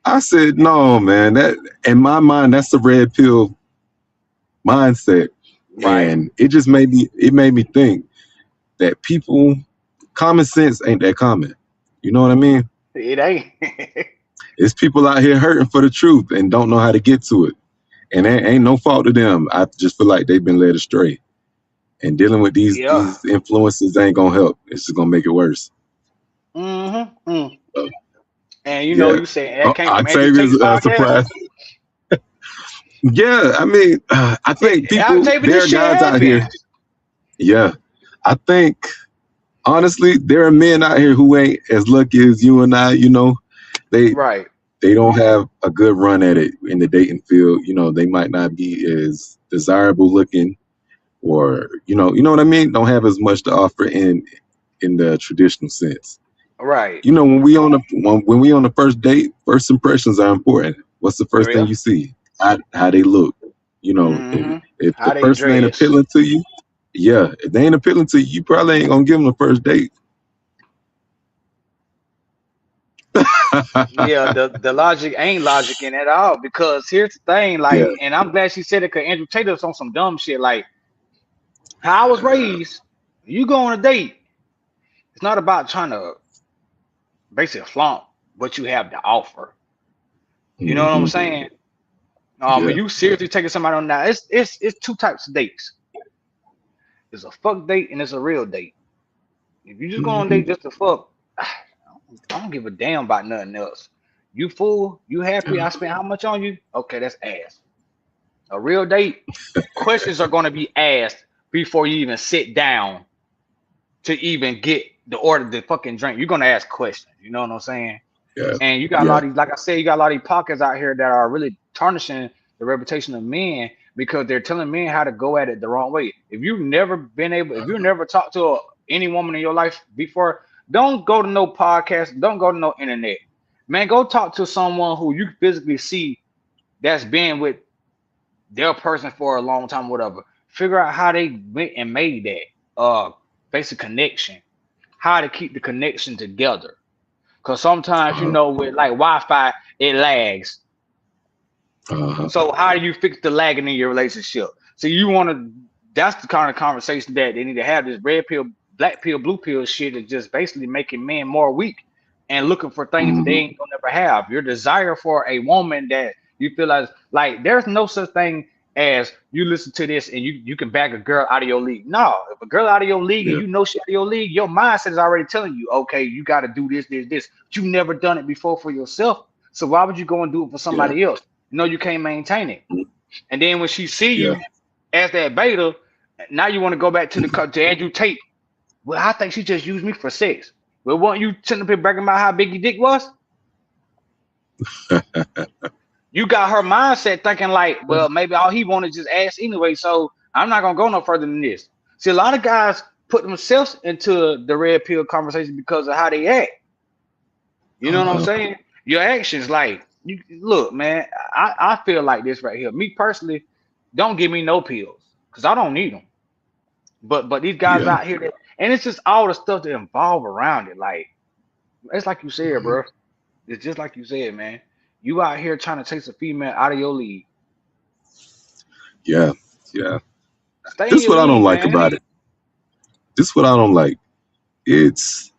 [SPEAKER 1] I said, "No, man. That in my mind, that's the red pill mindset."
[SPEAKER 2] right.
[SPEAKER 1] And it made me think that people common sense ain't that common. You know what I mean?
[SPEAKER 2] It ain't.
[SPEAKER 1] It's people out here hurting for the truth and don't know how to get to it. And ain't no fault to them. I just feel like they've been led astray. And dealing with
[SPEAKER 2] Yeah.
[SPEAKER 1] these influences ain't gonna help. It's just gonna make it worse.
[SPEAKER 2] Mm-hmm. Mm.
[SPEAKER 1] So,
[SPEAKER 2] And
[SPEAKER 1] yeah.
[SPEAKER 2] you saying that came from Andrew
[SPEAKER 1] Octavia's
[SPEAKER 2] Tate's podcast?
[SPEAKER 1] surprised. Yeah, I mean, I think people,
[SPEAKER 2] Octavia,
[SPEAKER 1] there
[SPEAKER 2] this
[SPEAKER 1] are
[SPEAKER 2] shit
[SPEAKER 1] guys out here.
[SPEAKER 2] happens.
[SPEAKER 1] Yeah, I think honestly, there are men out here who ain't as lucky as you and I. They
[SPEAKER 2] Right.
[SPEAKER 1] they don't have a good run at it in the dating field. They might not be as desirable looking, or what I mean. Don't have as much to offer in the traditional sense.
[SPEAKER 2] Right.
[SPEAKER 1] When we on the first date, first impressions are important. What's the
[SPEAKER 2] Oh
[SPEAKER 1] first thing
[SPEAKER 2] yeah.
[SPEAKER 1] you see? How they look.
[SPEAKER 2] Mm-hmm.
[SPEAKER 1] If the
[SPEAKER 2] How they
[SPEAKER 1] person ain't
[SPEAKER 2] dress.
[SPEAKER 1] appealing to you, yeah, if they ain't appealing to you, you probably ain't gonna give them the first date.
[SPEAKER 2] Yeah, the logic ain't logic in at all because here's the thing,
[SPEAKER 1] Yeah.
[SPEAKER 2] like, and I'm glad she said it because Andrew Tate was on some dumb shit. Like how I was raised, you go on a date, it's not about trying to basically flaunt what you have to offer. You know what I'm
[SPEAKER 1] Hmm.
[SPEAKER 2] saying? When
[SPEAKER 1] Yeah.
[SPEAKER 2] you seriously taking somebody on now, it's two types of dates. It's a fuck date and it's a real date. If you just go on a
[SPEAKER 1] Hmm.
[SPEAKER 2] date just to fuck, I don't give a damn about nothing else. You full, you happy, I spent how much on you? Okay, that's ass. A real date, questions are gonna be asked before you even sit down to even get the order the fucking drink. You're gonna ask questions, you know what I'm saying?
[SPEAKER 1] Yeah.
[SPEAKER 2] And you got a
[SPEAKER 1] Yeah.
[SPEAKER 2] lot of these, like I said, you got a lot of these pockets out here that are really tarnishing the reputation of men because they're telling men how to go at it the wrong way. If you've never talked to any woman in your life before, don't go to no podcast, don't go to no internet. Man, go talk to someone who you physically see that's been with their person for a long time, whatever. Figure out how they went and made that basic connection, how to keep the connection together. Cause sometimes
[SPEAKER 1] Uh-huh.
[SPEAKER 2] with like Wi-Fi, it lags.
[SPEAKER 1] Uh-huh.
[SPEAKER 2] So how do you fix the lagging in your relationship? So you want to that's the kind of conversation that they need to have. This red pill, black pill, blue pill shit is just basically making men more weak and looking for things that they
[SPEAKER 1] Hmm.
[SPEAKER 2] ain't gonna never have. Your desire for a woman that you feel like there's no such thing as you listen to this and you can back a girl out of your league. No, if a girl out of your league and
[SPEAKER 1] Yeah.
[SPEAKER 2] you know she out of your league, your mindset is already telling you, okay, you got to do this, this, this. But you never done it before for yourself. So why would you go and do it for
[SPEAKER 1] Yeah.
[SPEAKER 2] somebody else? No, you can't maintain it. And then when she see
[SPEAKER 1] Yeah.
[SPEAKER 2] you as that beta, now you want to go back to the to Andrew Tate. Well, I think she just used me for sex. Well, weren't you sitting up here bragging about how big your dick was? You got her mindset thinking like, well, maybe all he wanted just ass anyway, so I'm not gonna go no further than this. See, a lot of guys put themselves into the red pill conversation because of how they act. You know what I'm
[SPEAKER 1] Uh-huh.
[SPEAKER 2] saying? Your actions, like, you look, man. I feel like this right here. Me personally, don't give me no pills because I don't need them. But these guys
[SPEAKER 1] Yeah.
[SPEAKER 2] out here, and it's just all the stuff that involve around it. Like it's like you said,
[SPEAKER 1] Mhm.
[SPEAKER 2] bro. It's just like you said, man. You out here trying to chase a female out of your league.
[SPEAKER 1] Yeah. Yeah.
[SPEAKER 2] Stay in
[SPEAKER 1] This is
[SPEAKER 2] your
[SPEAKER 1] what I don't
[SPEAKER 2] league,
[SPEAKER 1] like
[SPEAKER 2] man.
[SPEAKER 1] about it. This is what I don't like. It's,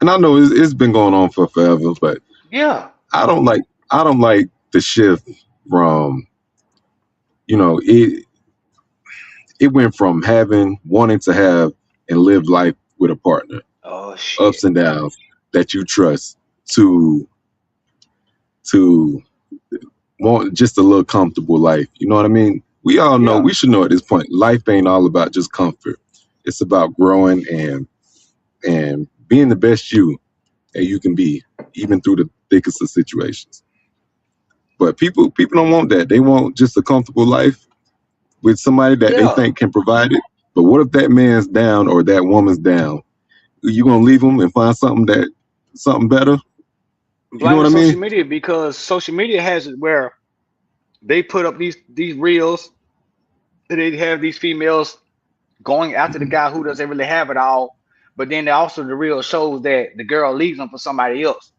[SPEAKER 1] and I know it's been going on for forever, but
[SPEAKER 2] Yeah.
[SPEAKER 1] I don't like I don't like the shift from, it went from having wanting to have and live life with a partner,
[SPEAKER 2] Oh
[SPEAKER 1] ups
[SPEAKER 2] shit.
[SPEAKER 1] and downs that you trust, to to want just a little comfortable life. You know what I mean? We all know,
[SPEAKER 2] Yeah.
[SPEAKER 1] we should know at this point, life ain't all about just comfort. It's about growing and being the best you that you can be, even through the thickest of situations. But people don't want that. They want just a comfortable life with somebody that they
[SPEAKER 2] Yeah.
[SPEAKER 1] think can provide it. But what if that man's down or that woman's down? You gonna leave them and find something better? You know
[SPEAKER 2] Blame
[SPEAKER 1] what I mean?
[SPEAKER 2] social media because social media has it where they put up these reels and they have these females going after the
[SPEAKER 1] Mhm.
[SPEAKER 2] guy who doesn't really have it all. But then also the reel shows that the girl leaves him for somebody else.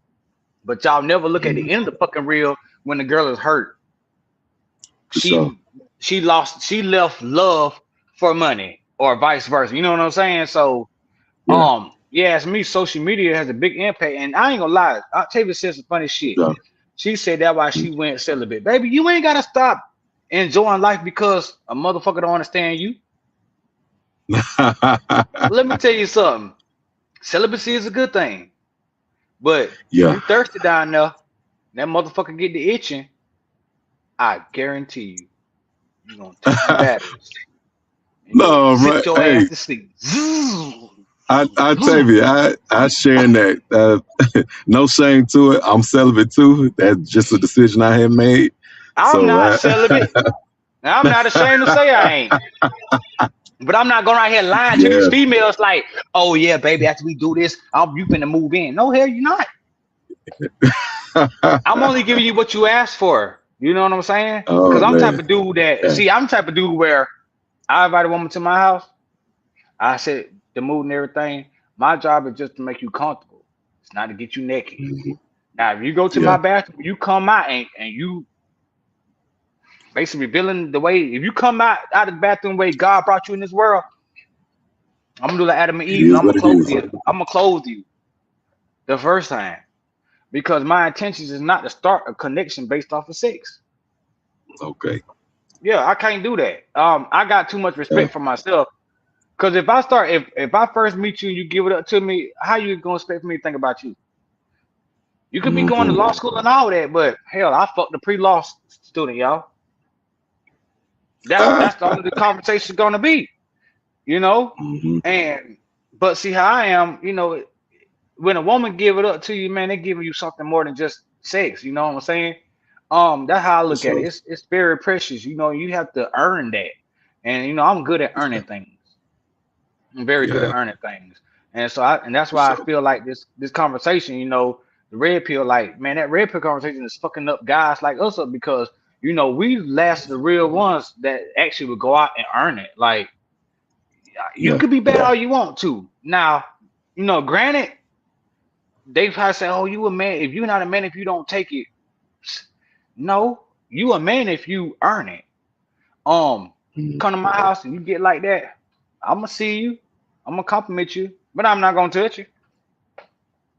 [SPEAKER 2] But y'all never look at
[SPEAKER 1] Mhm.
[SPEAKER 2] the end of the fucking reel when the girl is hurt.
[SPEAKER 1] For sure.
[SPEAKER 2] She left love for money or vice versa. You know what I'm saying? So
[SPEAKER 1] Yeah.
[SPEAKER 2] yeah, it's me. Social media has a big impact, and I ain't gonna lie. Octavia said some funny shit.
[SPEAKER 1] Yeah.
[SPEAKER 2] She said that why she went celibate. Baby, you ain't gotta stop enjoying life because a motherfucker don't understand you. Let me tell you something. Celibacy is a good thing, but if
[SPEAKER 1] Yeah.
[SPEAKER 2] you thirsty down there, that motherfucker get the itching. I guarantee you gonna take them batteries and go
[SPEAKER 1] No,
[SPEAKER 2] sit
[SPEAKER 1] right.
[SPEAKER 2] your ass
[SPEAKER 1] Hey,
[SPEAKER 2] to sleep.
[SPEAKER 1] I tell you, I sharing that. No shame to it. I'm celibate too. That's just a decision I have made.
[SPEAKER 2] I'm
[SPEAKER 1] So
[SPEAKER 2] not celibate. Now, I'm not ashamed to say I ain't. But I'm not going out here lying to these
[SPEAKER 1] yeah.
[SPEAKER 2] females like, oh yeah, baby, after we do this, you finna move in. No, hell, you're not. I'm only giving you what you asked for. You know what I'm saying? Because
[SPEAKER 1] Oh
[SPEAKER 2] I'm
[SPEAKER 1] man.
[SPEAKER 2] type of dude that
[SPEAKER 1] Yeah.
[SPEAKER 2] see, I'm type of dude where I invite a woman to my house. I said the mood and everything. My job is just to make you comfortable. It's not to get you naked.
[SPEAKER 1] Mhm.
[SPEAKER 2] Now, if you go to
[SPEAKER 1] Yeah.
[SPEAKER 2] my bathroom, you come out and you basically revealing the way. If you come out of the bathroom the way God brought you in this world, I'm gonna do like Adam and
[SPEAKER 1] It
[SPEAKER 2] Eve, and
[SPEAKER 1] is
[SPEAKER 2] I'm gonna
[SPEAKER 1] what it
[SPEAKER 2] clothe
[SPEAKER 1] is.
[SPEAKER 2] you. I'm gonna clothe you the first time because my intentions is not to start a connection based off of sex.
[SPEAKER 1] Okay.
[SPEAKER 2] Yeah, I can't do that. I got too much
[SPEAKER 1] Yeah.
[SPEAKER 2] respect for myself. Cause if I first meet you and you give it up to me, how you gonna expect me to think about you? You could be going to
[SPEAKER 1] Hmm.
[SPEAKER 2] law school and all that, but hell, I fucked the pre-law student, y'all. That's the only the conversation's gonna be, you know.
[SPEAKER 1] Hmm.
[SPEAKER 2] And but see how I am, when a woman give it up to you, man, they giving you something more than just sex. You know what I'm saying? That's how I
[SPEAKER 1] For
[SPEAKER 2] look at it.
[SPEAKER 1] sure.
[SPEAKER 2] It's very precious. You have to earn that, and I'm good at earning things. I'm very good at
[SPEAKER 1] Yeah.
[SPEAKER 2] earning things, and and that's
[SPEAKER 1] For
[SPEAKER 2] why I
[SPEAKER 1] sure.
[SPEAKER 2] feel like this conversation, the red pill, like man, that red pill conversation is fucking up guys like us up because we last the real ones that actually would go out and earn it. Like you
[SPEAKER 1] Yeah.
[SPEAKER 2] could be bad all you want to. Now, granted, they probably say, "Oh, you a man. If you're not a man, if you don't take it, no, you a man if you earn it.
[SPEAKER 1] Mhm.
[SPEAKER 2] Come to my house and you get like that, I'm gonna see you. I'm gonna compliment you, but I'm not gonna touch you.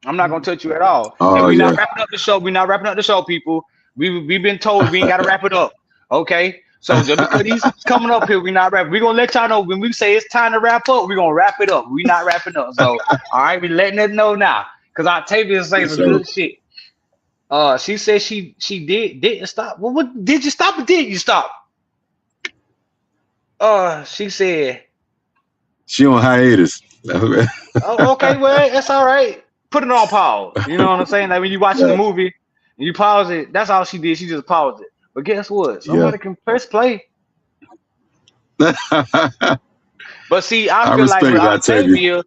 [SPEAKER 2] I'm not gonna touch you at all. And
[SPEAKER 1] Oh
[SPEAKER 2] we're
[SPEAKER 1] yeah.
[SPEAKER 2] not wrapping up the show. We're not wrapping up the show, people. We've been told we ain't gotta wrap it up. Okay. So just because he's coming up here, we're not wrapping. We're gonna let y'all know when we say it's time to wrap up, we're gonna wrap it up. We're not wrapping up. So all right, we letting it know now. Cause Octavia is saying
[SPEAKER 1] For
[SPEAKER 2] some
[SPEAKER 1] sure.
[SPEAKER 2] good shit. She said she didn't stop. Well, what did you stop or did you stop? She said,
[SPEAKER 1] She on hiatus.
[SPEAKER 2] oh, okay, well, that's all right. Put it on pause. You know what I'm saying? Like when you watching the
[SPEAKER 1] Yeah.
[SPEAKER 2] movie You pause it. That's all she did. She just paused it. But guess what?
[SPEAKER 1] Yeah.
[SPEAKER 2] Somebody can press play. But see, I
[SPEAKER 1] I
[SPEAKER 2] feel like
[SPEAKER 1] respect
[SPEAKER 2] what
[SPEAKER 1] it,
[SPEAKER 2] I'm saying
[SPEAKER 1] Octavia.
[SPEAKER 2] is,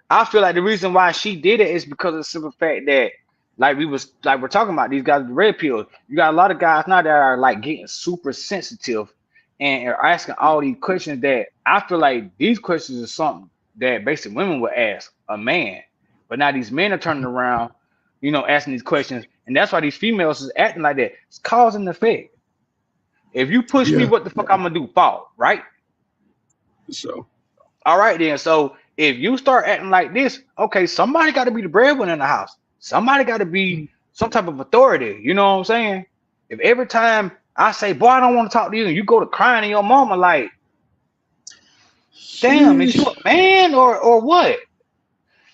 [SPEAKER 2] I feel like the reason why she did it is because of the simple fact that, like we're talking about these guys with the red pill. You got a lot of guys now that are like getting super sensitive and are asking all these questions that I feel like these questions are something that basic women would ask a man. But now these men are turning around, asking these questions, and that's why these females is acting like that. It's cause and effect. If you push me,
[SPEAKER 1] Yeah,
[SPEAKER 2] what the fuck I'm gonna do? Fall, right?
[SPEAKER 1] for sure.
[SPEAKER 2] All right then. So if you start acting like this, okay, somebody got to be the breadwinner in the house. Somebody got to be some type of authority. You know what I'm saying? If every time I say, "Boy, I don't want to talk to you," and you go to crying to your mama, like, "Damn, is you
[SPEAKER 1] Sheesh.
[SPEAKER 2] a man or what?"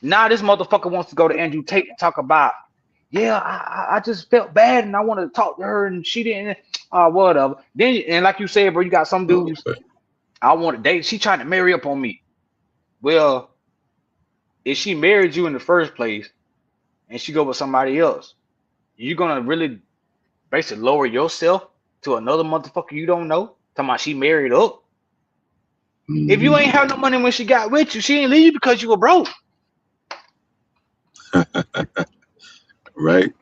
[SPEAKER 2] Now this motherfucker wants to go to Andrew Tate and talk about, yeah, I just felt bad and I wanted to talk to her and she didn't. Whatever. Then and like you said, bro, you got some dudes.
[SPEAKER 1] Okay.
[SPEAKER 2] I want to date. She trying to marry up on me. Well, if she married you in the first place and she go with somebody else, you gonna really basically lower yourself to another motherfucker you don't know? Talking about she married up. If you
[SPEAKER 1] Hmm.
[SPEAKER 2] ain't have no money when she got with you, she ain't leave you because you were broke.
[SPEAKER 1] Right?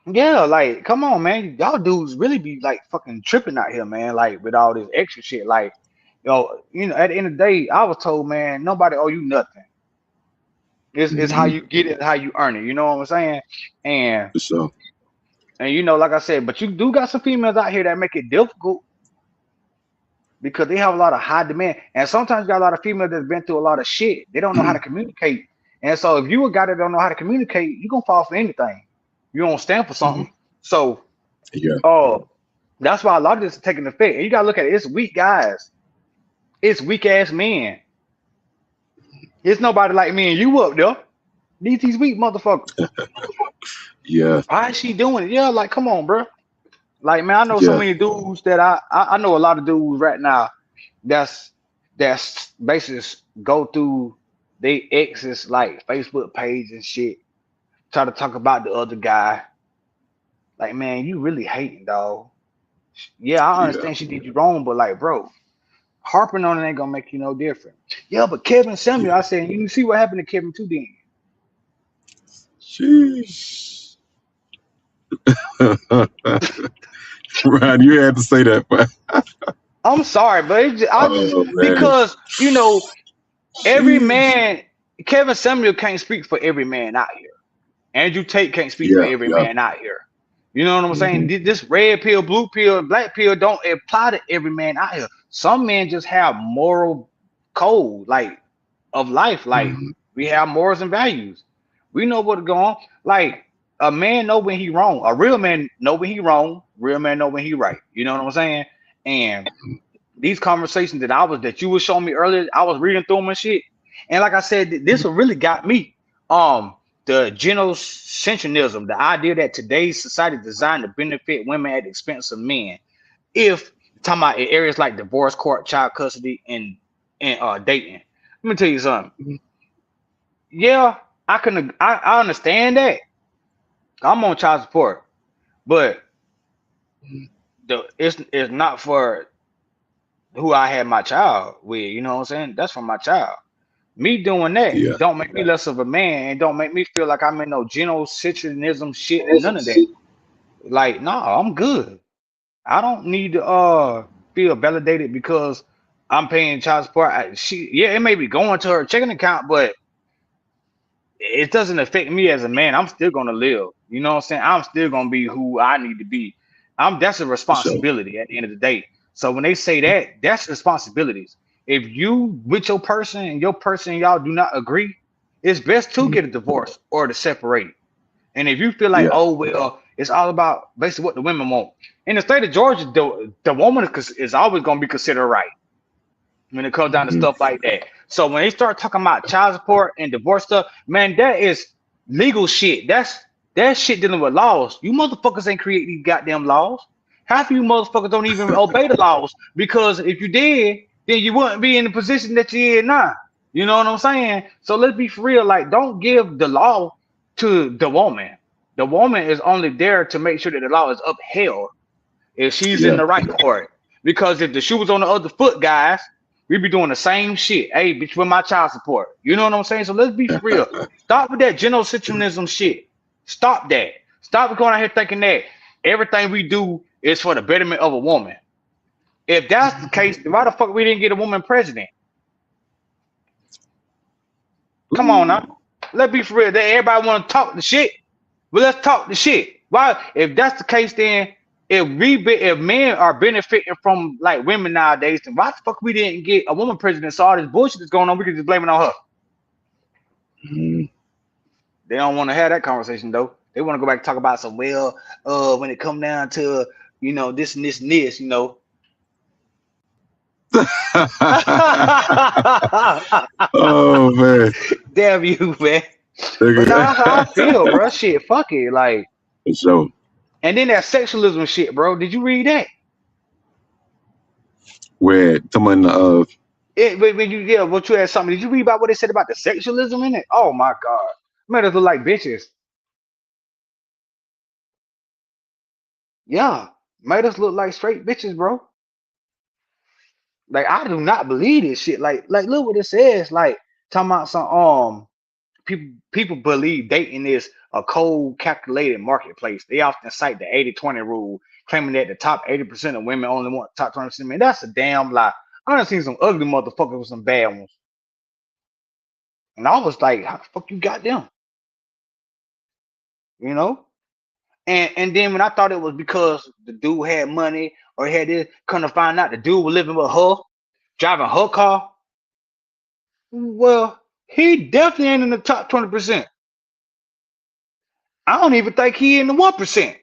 [SPEAKER 2] Yeah, like come on, man. Y'all dudes really be like fucking tripping out here, man. Like with all this extra shit. Like, at the end of the day, I was told, man, nobody owe you nothing. It's how
[SPEAKER 1] Hmm.
[SPEAKER 2] you get it, how you earn it. You know what I'm saying? And
[SPEAKER 1] For sure.
[SPEAKER 2] like I said, but you do got some females out here that make it difficult because they have a lot of high demand. And sometimes you got a lot of females that's been through a lot of shit. They don't know how to communicate. And so if you a guy that don't know how to communicate, you gonna fall for anything. You don't stand for
[SPEAKER 1] Hmm.
[SPEAKER 2] something. So
[SPEAKER 1] Yeah.
[SPEAKER 2] that's why a lot of this is taking effect. And you gotta look at it, it's weak guys. It's weak ass men. It's nobody like me and you up there. These weak motherfuckers.
[SPEAKER 1] Yeah.
[SPEAKER 2] Why is she doing it? Yeah, like come on, bro. Like man, I know so
[SPEAKER 1] Yeah.
[SPEAKER 2] many dudes that I know a lot of dudes right now that's that's basically go through they exes like Facebook page and shit, try to talk about the other guy. Like, man, you really hating, dog. Yeah, I
[SPEAKER 1] Yeah.
[SPEAKER 2] understand she did you wrong, but like, bro, harping on it ain't gonna make you no different. Yeah, but Kevin Samuel,
[SPEAKER 1] Yeah.
[SPEAKER 2] I said, you see what happened to Kevin too then.
[SPEAKER 1] Sheesh. Ryan, you had to say that, but
[SPEAKER 2] I'm sorry, but I just
[SPEAKER 1] oh man.
[SPEAKER 2] because every
[SPEAKER 1] Sheesh.
[SPEAKER 2] man, Kevin Samuel can't speak for every man out here. Andrew Tate can't speak for
[SPEAKER 1] Yeah.
[SPEAKER 2] every
[SPEAKER 1] Yeah.
[SPEAKER 2] man out here. You know what I'm saying?
[SPEAKER 1] Hmm.
[SPEAKER 2] This red pill, blue pill, black pill don't apply to every man out here. Some men just have moral code, like of life. Like
[SPEAKER 1] Hmm.
[SPEAKER 2] we have morals and values. We know what's going on. Like a man know when he wrong. A real man know when he wrong. Real man know when he right. You know what I'm saying? And these conversations that you were showing me earlier, I was reading through them and shit. And like I said, this one really got me. The genocentrism, the idea that today's society is designed to benefit women at the expense of men. If talking about in areas like divorce court, child custody, and dating. Let me tell you something. Yeah, I understand that. I'm on child support, but it's not for who I had my child with. You know what I'm saying? That's for my child. Me doing that
[SPEAKER 1] Yeah.
[SPEAKER 2] don't make me less of a man and don't make me feel like I'm in no genocentrism shit and none of that. Like, no, I'm good. I don't need to feel validated because I'm paying child support. Yeah, it may be going to her checking account, but it doesn't affect me as a man. I'm still gonna live. You know what I'm saying? I'm still gonna be who I need to be. That's a
[SPEAKER 1] For sure.
[SPEAKER 2] responsibility at the end of the day. So when they say that, that's responsibilities. If you with your person and your person y'all do not agree, it's best to
[SPEAKER 1] Mhm.
[SPEAKER 2] get a divorce or to separate. And if you feel like,
[SPEAKER 1] Yeah.
[SPEAKER 2] oh well, it's all about basically what the women want. In the state of Georgia, the woman is always gonna be considered right when it comes down to
[SPEAKER 1] Hmm.
[SPEAKER 2] stuff like that. So when they start talking about child support and divorce stuff, man, that is legal shit. That shit dealing with laws. You motherfuckers ain't create these goddamn laws. Half of you motherfuckers don't even obey the laws because if you did, then you wouldn't be in the position that you're in now. You know what I'm saying? So let's be for real. Like, don't give the law to the woman. The woman is only there to make sure that the law is upheld if she's in
[SPEAKER 1] Yeah.
[SPEAKER 2] the right for it. Because if the shoe was on the other foot, guys, we'd be doing the same shit. Hey, bitch, with my child support. You know what I'm saying? So let's be for real. Stop with that genocentrism shit. Stop that. Stop going out here thinking that everything we do is for the betterment of a woman. If that's the case, then why the fuck we didn't get a woman president? Come on
[SPEAKER 1] Ooh.
[SPEAKER 2] now. Let's be for real. Everybody want to talk the shit. Well, let's talk the shit. Why? If that's the case, then if men are benefiting from like women nowadays, then why the fuck we didn't get a woman president? So all this bullshit that's going on, we can just blame it on her.
[SPEAKER 1] Mm.
[SPEAKER 2] They don't want to have that conversation though. They want to go back and talk about some when it come down to this and this and this,
[SPEAKER 1] Oh man.
[SPEAKER 2] Damn you, man. But
[SPEAKER 1] Nigga.
[SPEAKER 2] that's how I feel, bro. Shit, fuck it, like.
[SPEAKER 1] For sure.
[SPEAKER 2] And then that sexualism shit, bro. Did you read that?
[SPEAKER 1] Where someone
[SPEAKER 2] When what you had something. Did you read about what they said about the sexualism in it? Oh my god, made us look like bitches. Yeah, made us look like straight bitches, bro. Like I do not believe this shit. Like look what it says. Like talking about some people believe dating is a cold calculated marketplace. They often cite the 80-20 rule, claiming that the top 80% of women only want the top 20% of men. That's a damn lie. I done seen some ugly motherfuckers with some bad ones. And I was like, how the fuck you got them? You know? And then when I thought it was because the dude had money or he had this, come to find out the dude was living with her, driving her car. Well, he definitely ain't in the top 20%. I don't even think he in the 1%.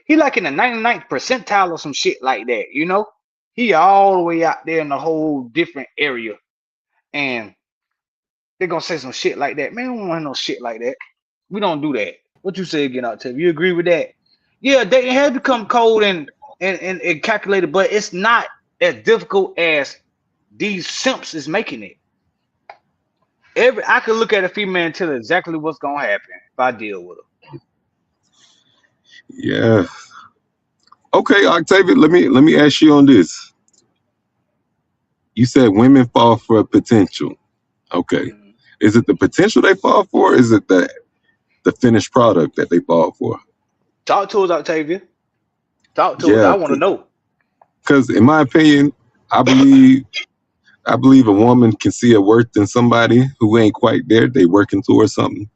[SPEAKER 2] He like in the 99th percentile or some shit like that, you know? He all the way out there in a whole different area. And they're gonna say some shit like that. Man, we don't want no shit like that. We don't do that. What you say again, Octavia? You agree with that? Yeah, dating has become cold and calculated, but it's not as difficult as these simps is making it. I could look at a female and tell exactly what's gonna happen if I deal with her.
[SPEAKER 1] yeah. Okay, Octavia, let me ask you on this. You said women fall for potential. Okay.
[SPEAKER 2] Mhm.
[SPEAKER 1] Is it the potential they fall for? Or is it the finished product that they fall for?
[SPEAKER 2] Talk to us, Octavia. Talk to us.
[SPEAKER 1] Yeah,
[SPEAKER 2] I want to know.
[SPEAKER 1] because in my opinion, I believe I believe a woman can see a worth in somebody who ain't quite there. They working towards something.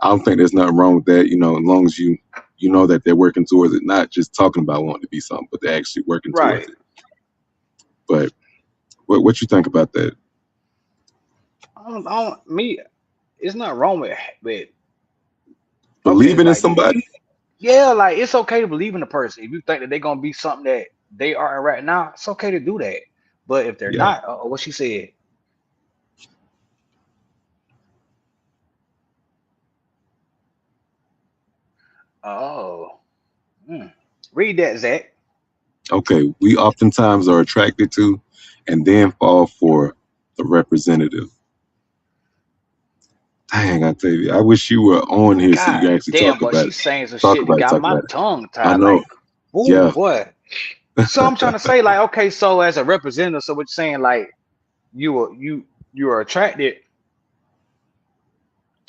[SPEAKER 1] I don't think there's nothing wrong with that. As long as you know that they're working towards it, not just talking about wanting to be something, but they're actually working towards
[SPEAKER 2] Right.
[SPEAKER 1] it. But what you think about that?
[SPEAKER 2] Me, it's not wrong with okay,
[SPEAKER 1] Believing in
[SPEAKER 2] like
[SPEAKER 1] somebody?
[SPEAKER 2] yeah, like it's okay to believe in a person. If you think that they're gonna be something that they are right now, it's okay to do that. But if they're
[SPEAKER 1] Yeah.
[SPEAKER 2] not, what she said, oh, mm. Read that, Zach.
[SPEAKER 1] Okay. We oftentimes are attracted to and then fall for the representative. Dang, I tell you, I wish you were on here so you could
[SPEAKER 2] God
[SPEAKER 1] actually
[SPEAKER 2] damn,
[SPEAKER 1] talk
[SPEAKER 2] boy,
[SPEAKER 1] about
[SPEAKER 2] she's
[SPEAKER 1] it.
[SPEAKER 2] saying some
[SPEAKER 1] Talk
[SPEAKER 2] shit that
[SPEAKER 1] about it.
[SPEAKER 2] got
[SPEAKER 1] Talk
[SPEAKER 2] my
[SPEAKER 1] about it.
[SPEAKER 2] tongue
[SPEAKER 1] I
[SPEAKER 2] tied.
[SPEAKER 1] know.
[SPEAKER 2] Like, ooh,
[SPEAKER 1] Yeah.
[SPEAKER 2] boy. So I'm trying to say, like, okay, so as a representative, so what you're saying, like, you are attracted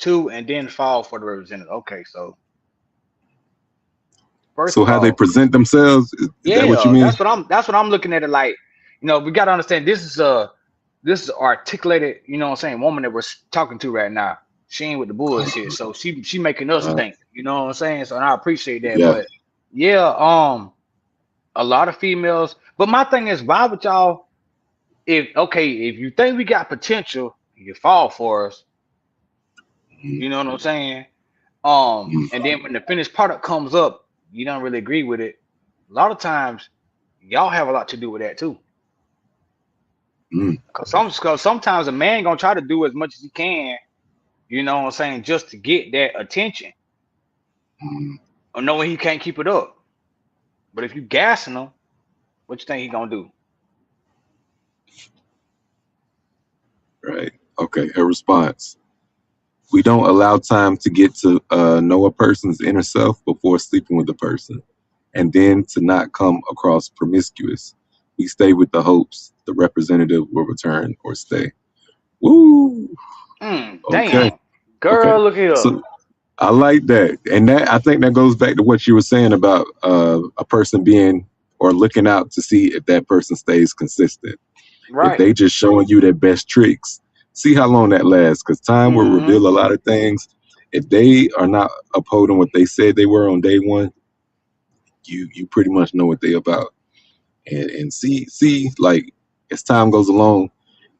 [SPEAKER 2] to and then fall for the representative. Okay, so first
[SPEAKER 1] So
[SPEAKER 2] of
[SPEAKER 1] how they
[SPEAKER 2] all,
[SPEAKER 1] present themselves, is that what you
[SPEAKER 2] yeah,
[SPEAKER 1] mean?
[SPEAKER 2] that's what I'm looking at it like. We got to understand this is articulated, what I'm saying, woman that we're talking to right now. She ain't with the bullshit, so she making us
[SPEAKER 1] Uh,
[SPEAKER 2] think. You know what I'm saying? So and I appreciate that,
[SPEAKER 1] yeah.
[SPEAKER 2] but yeah, a lot of females. But my thing is, why would y'all? If you think we got potential, you fall for us.
[SPEAKER 1] Mm,
[SPEAKER 2] You know what I'm saying?
[SPEAKER 1] mm,
[SPEAKER 2] And then when the finished product comes up, you don't really agree with it. A lot of times, y'all have a lot to do with that too.
[SPEAKER 1] mm,
[SPEAKER 2] Cause sometimes a man gonna try to do as much as he can, you know what I'm saying, just to get that attention,
[SPEAKER 1] mm.
[SPEAKER 2] or knowing he can't keep it up. But if you gassing him, what you think he gonna do?
[SPEAKER 1] Right. Okay. A response. We don't allow time to get to know a person's inner self before sleeping with a person, and then to not come across promiscuous. We stay with the hopes the representative will return or stay. Woo! Okay,
[SPEAKER 2] Damn.
[SPEAKER 1] okay.
[SPEAKER 2] Girl, look here.
[SPEAKER 1] So I like that, and that I think that goes back to what you were saying about a person being or looking out to see if that person stays consistent. If
[SPEAKER 2] Right.
[SPEAKER 1] they just showing you their best tricks, see how long that lasts. Because time will
[SPEAKER 2] Mm-hmm.
[SPEAKER 1] reveal a lot of things. If they are not upholding what they said they were on day one, you pretty much know what they about. And see like as time goes along,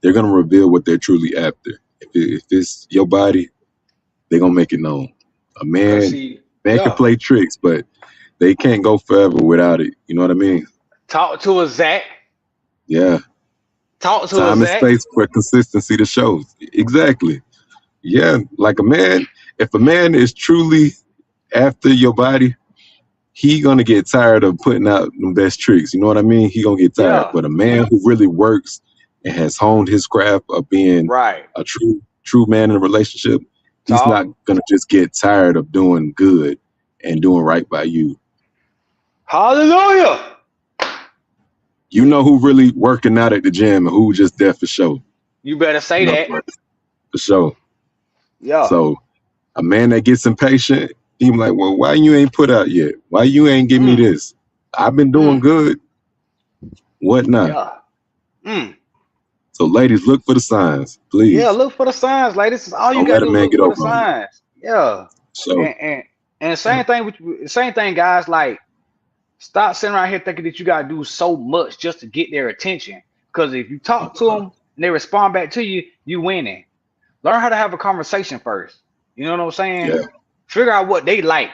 [SPEAKER 1] they're gonna reveal what they're truly after. If it's your body, they're gonna make it known. A
[SPEAKER 2] Cause
[SPEAKER 1] man
[SPEAKER 2] she,
[SPEAKER 1] man can
[SPEAKER 2] yeah.
[SPEAKER 1] play tricks, but they can't go forever without it. You know what I mean?
[SPEAKER 2] Talk to us, Zach.
[SPEAKER 1] Yeah.
[SPEAKER 2] Talk to us,
[SPEAKER 1] Time and
[SPEAKER 2] Zach.
[SPEAKER 1] space for consistency to show. Exactly. Yeah. Like a man, if a man is truly after your body, he gonna get tired of putting out the best tricks. You know what I mean? He gonna get tired.
[SPEAKER 2] Yeah.
[SPEAKER 1] But a man who really works and has honed his craft of being
[SPEAKER 2] Right.
[SPEAKER 1] a true man in a relationship, he's not
[SPEAKER 2] Talk.
[SPEAKER 1] gonna just get tired of doing good and doing right by you.
[SPEAKER 2] Hallelujah.
[SPEAKER 1] You know who really working out at the gym and who just there for show.
[SPEAKER 2] You better say
[SPEAKER 1] You know,
[SPEAKER 2] that.
[SPEAKER 1] for show.
[SPEAKER 2] Yeah.
[SPEAKER 1] So a man that gets impatient, he be like, well, why you ain't put out yet? Why you ain't give me
[SPEAKER 2] Mm.
[SPEAKER 1] this? I've been doing
[SPEAKER 2] Mm.
[SPEAKER 1] good. What not?
[SPEAKER 2] Yeah. Mm.
[SPEAKER 1] So ladies, look for the signs,
[SPEAKER 2] Yeah.
[SPEAKER 1] please.
[SPEAKER 2] Look for the signs, like this is all you
[SPEAKER 1] Don't
[SPEAKER 2] gotta
[SPEAKER 1] let a
[SPEAKER 2] do.
[SPEAKER 1] man
[SPEAKER 2] Look
[SPEAKER 1] get
[SPEAKER 2] for the
[SPEAKER 1] over on you.
[SPEAKER 2] signs. Yeah.
[SPEAKER 1] So
[SPEAKER 2] And the
[SPEAKER 1] yeah.
[SPEAKER 2] same thing with same thing, guys. Like, stop sitting around here thinking that you gotta do so much just to get their attention. Because if you talk to
[SPEAKER 1] Uh-huh.
[SPEAKER 2] them and they respond back to you, you winning. Learn how to have a conversation first. You know what I'm saying?
[SPEAKER 1] Yeah.
[SPEAKER 2] Figure out what they like.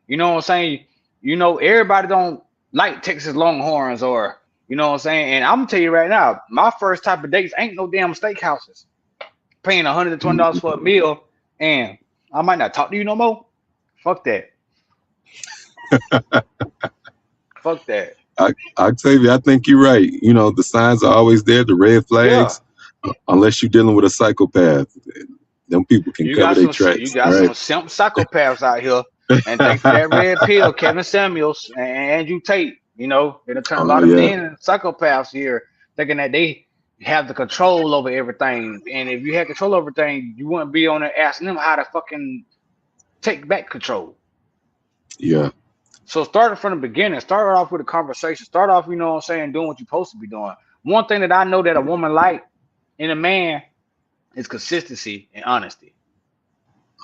[SPEAKER 2] You know what I'm saying? You know, everybody don't like Texas Longhorns or you know what I'm saying? And I'm gonna tell you right now, my first type of dates ain't no damn steakhouses. Paying $120
[SPEAKER 1] Mhm.
[SPEAKER 2] for a meal and I might not talk to you no more. Fuck that. Fuck that.
[SPEAKER 1] Octavia, I think you're right. You know, the signs are always there, the red
[SPEAKER 2] Yeah.
[SPEAKER 1] flags, unless you're dealing with a psychopath. Them people can cover their
[SPEAKER 2] You
[SPEAKER 1] tracks.
[SPEAKER 2] got
[SPEAKER 1] All right.
[SPEAKER 2] some simp psychopaths out here. And thanks to that red pill, Kevin Samuels and Andrew Tate, you know, it'll turn a
[SPEAKER 1] Oh
[SPEAKER 2] lot of
[SPEAKER 1] yeah.
[SPEAKER 2] men into psychopaths here, thinking that they have the control over everything. And if you had control over everything, you wouldn't be on there asking them how to fucking take back control.
[SPEAKER 1] Yeah.
[SPEAKER 2] So start it from the beginning. Start off with a conversation. Start off, you know what I'm saying, doing what you're supposed to be doing. One thing that I know that a woman like in a man is consistency and honesty.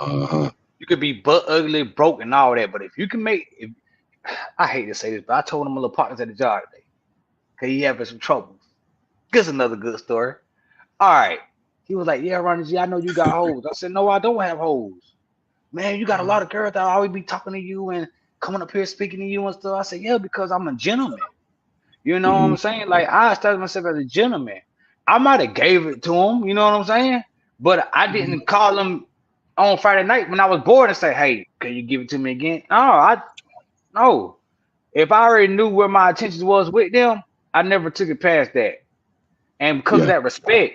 [SPEAKER 1] Uh-huh.
[SPEAKER 2] You could be butt ugly, broke, and all that, but if you can make, if I hate to say this, but I told him my little partners at the job today, cause he having some troubles. Here's another good story. All right, he was like, "Yeah, Ronnie G, I know you got hoes." I said, "No, I don't have hoes, man. You got a lot of girls that always be talking to you and coming up here speaking to you and stuff." I said, "Yeah, because I'm a gentleman. You know what
[SPEAKER 1] Hmm.
[SPEAKER 2] I'm saying? Like I established myself as a gentleman. I might have gave it to him, you know what I'm saying? But I
[SPEAKER 1] Hmm.
[SPEAKER 2] didn't call him on Friday night when I was bored and say, "Hey, can you give it to me again?" No, I no. If I already knew where my attention was with them, I never took it past that. And because of
[SPEAKER 1] Yeah.
[SPEAKER 2] that respect,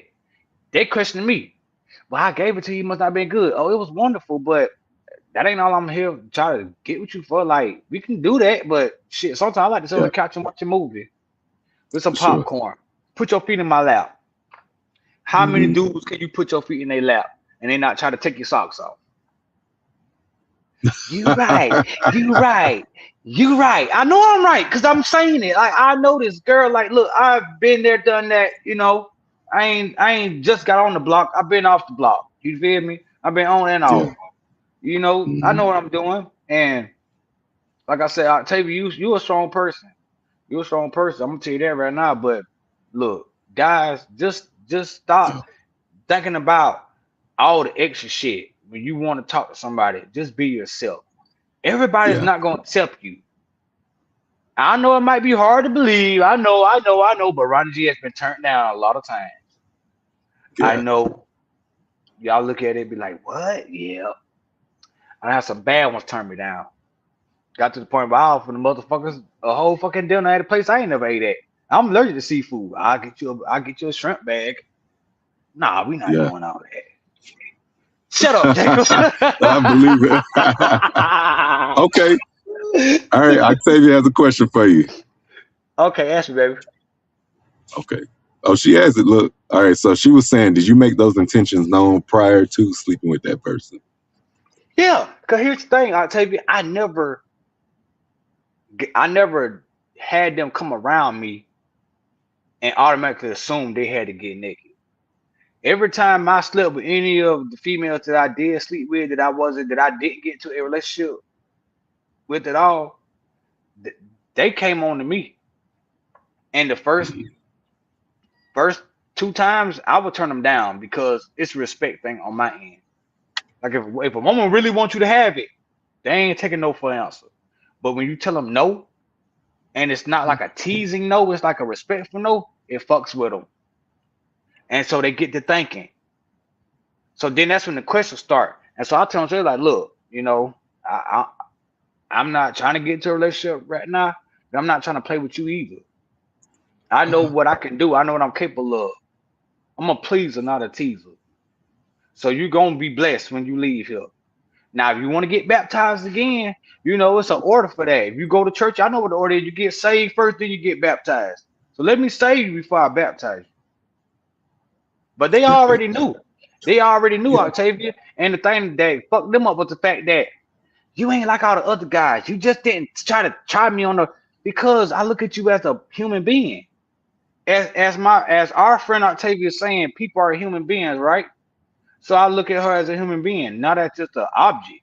[SPEAKER 2] they questioned me. Well, I gave it to you, must not have been good. Oh, it was wonderful, but that ain't all I'm here to try to get with you for. Like, we can do that, but shit, sometimes I like to sit on
[SPEAKER 1] Yeah.
[SPEAKER 2] the couch and watch a movie with some
[SPEAKER 1] For sure.
[SPEAKER 2] popcorn. Put your feet in my lap. How many
[SPEAKER 1] Hmm.
[SPEAKER 2] dudes can you put your feet in their lap and they not try to take your socks off? You right. You right. You right. I know I'm right because I'm saying it. Like I know this girl. Like, look, I've been there, done that. You know, I ain't just got on the block. I've been off the block. You feel me? I've been on and
[SPEAKER 1] Yeah.
[SPEAKER 2] off. You know, I
[SPEAKER 1] Hmm.
[SPEAKER 2] know what I'm doing. And like I said, Octavia, you a strong person. You're a strong person. I'm gonna tell you that right now. But look, guys, just
[SPEAKER 1] Yeah.
[SPEAKER 2] stop thinking about all the extra shit when you want to talk to somebody. Just be yourself. Everybody's
[SPEAKER 1] Yeah.
[SPEAKER 2] not gonna accept you. I know it might be hard to believe. I know, but Ronnie G has been turned down a lot of times. I
[SPEAKER 1] Yeah.
[SPEAKER 2] know y'all look at it and be like, what? Yeah. I have some bad ones turn me down. Got to the point where I offer the motherfuckers a whole fucking dinner at a place I ain't never ate at. I'm allergic to seafood. I'll get you a shrimp bag. Nah, we not
[SPEAKER 1] Yeah.
[SPEAKER 2] doing all that. Shut up, Jacob.
[SPEAKER 1] I believe it. Okay. All right. Octavia has a question for you.
[SPEAKER 2] Okay, ask me, baby.
[SPEAKER 1] Okay. Oh, she has it. Look. All right. So she was saying, did you make those intentions known prior to sleeping with that person?
[SPEAKER 2] Yeah, because here's the thing, Octavia. I never had them come around me and automatically assume they had to get naked. Every time I slept with any of the females that I did sleep with, that I didn't get to a relationship with at all, th- they came on to me. And the first two times I would turn them down because it's a respect thing on my end. Like if a woman really wants you to have it, they ain't taking no for an answer. But when you tell them no, and it's not like a teasing no, it's like a respectful no, it fucks with them. And so they get to thinking. So then that's when the questions start. And so I tell them, like, look, I, I'm not trying to get into a relationship right now, but I'm not trying to play with you either. I know what I can do. I know what I'm capable of. I'm a pleaser, not a teaser. So you're gonna be blessed when you leave here. Now, if you want to get baptized again, it's an order for that. If you go to church, I know what the order is. You get saved first, then you get baptized. So let me save you before I baptize you. But they already knew. They already knew,
[SPEAKER 1] Yeah.
[SPEAKER 2] Octavia. And the thing that fucked them up was the fact that you ain't like all the other guys. You just didn't try to try me on the because I look at you as a human being. As our friend Octavia is saying, people are human beings, right? So I look at her as a human being, not as just an object.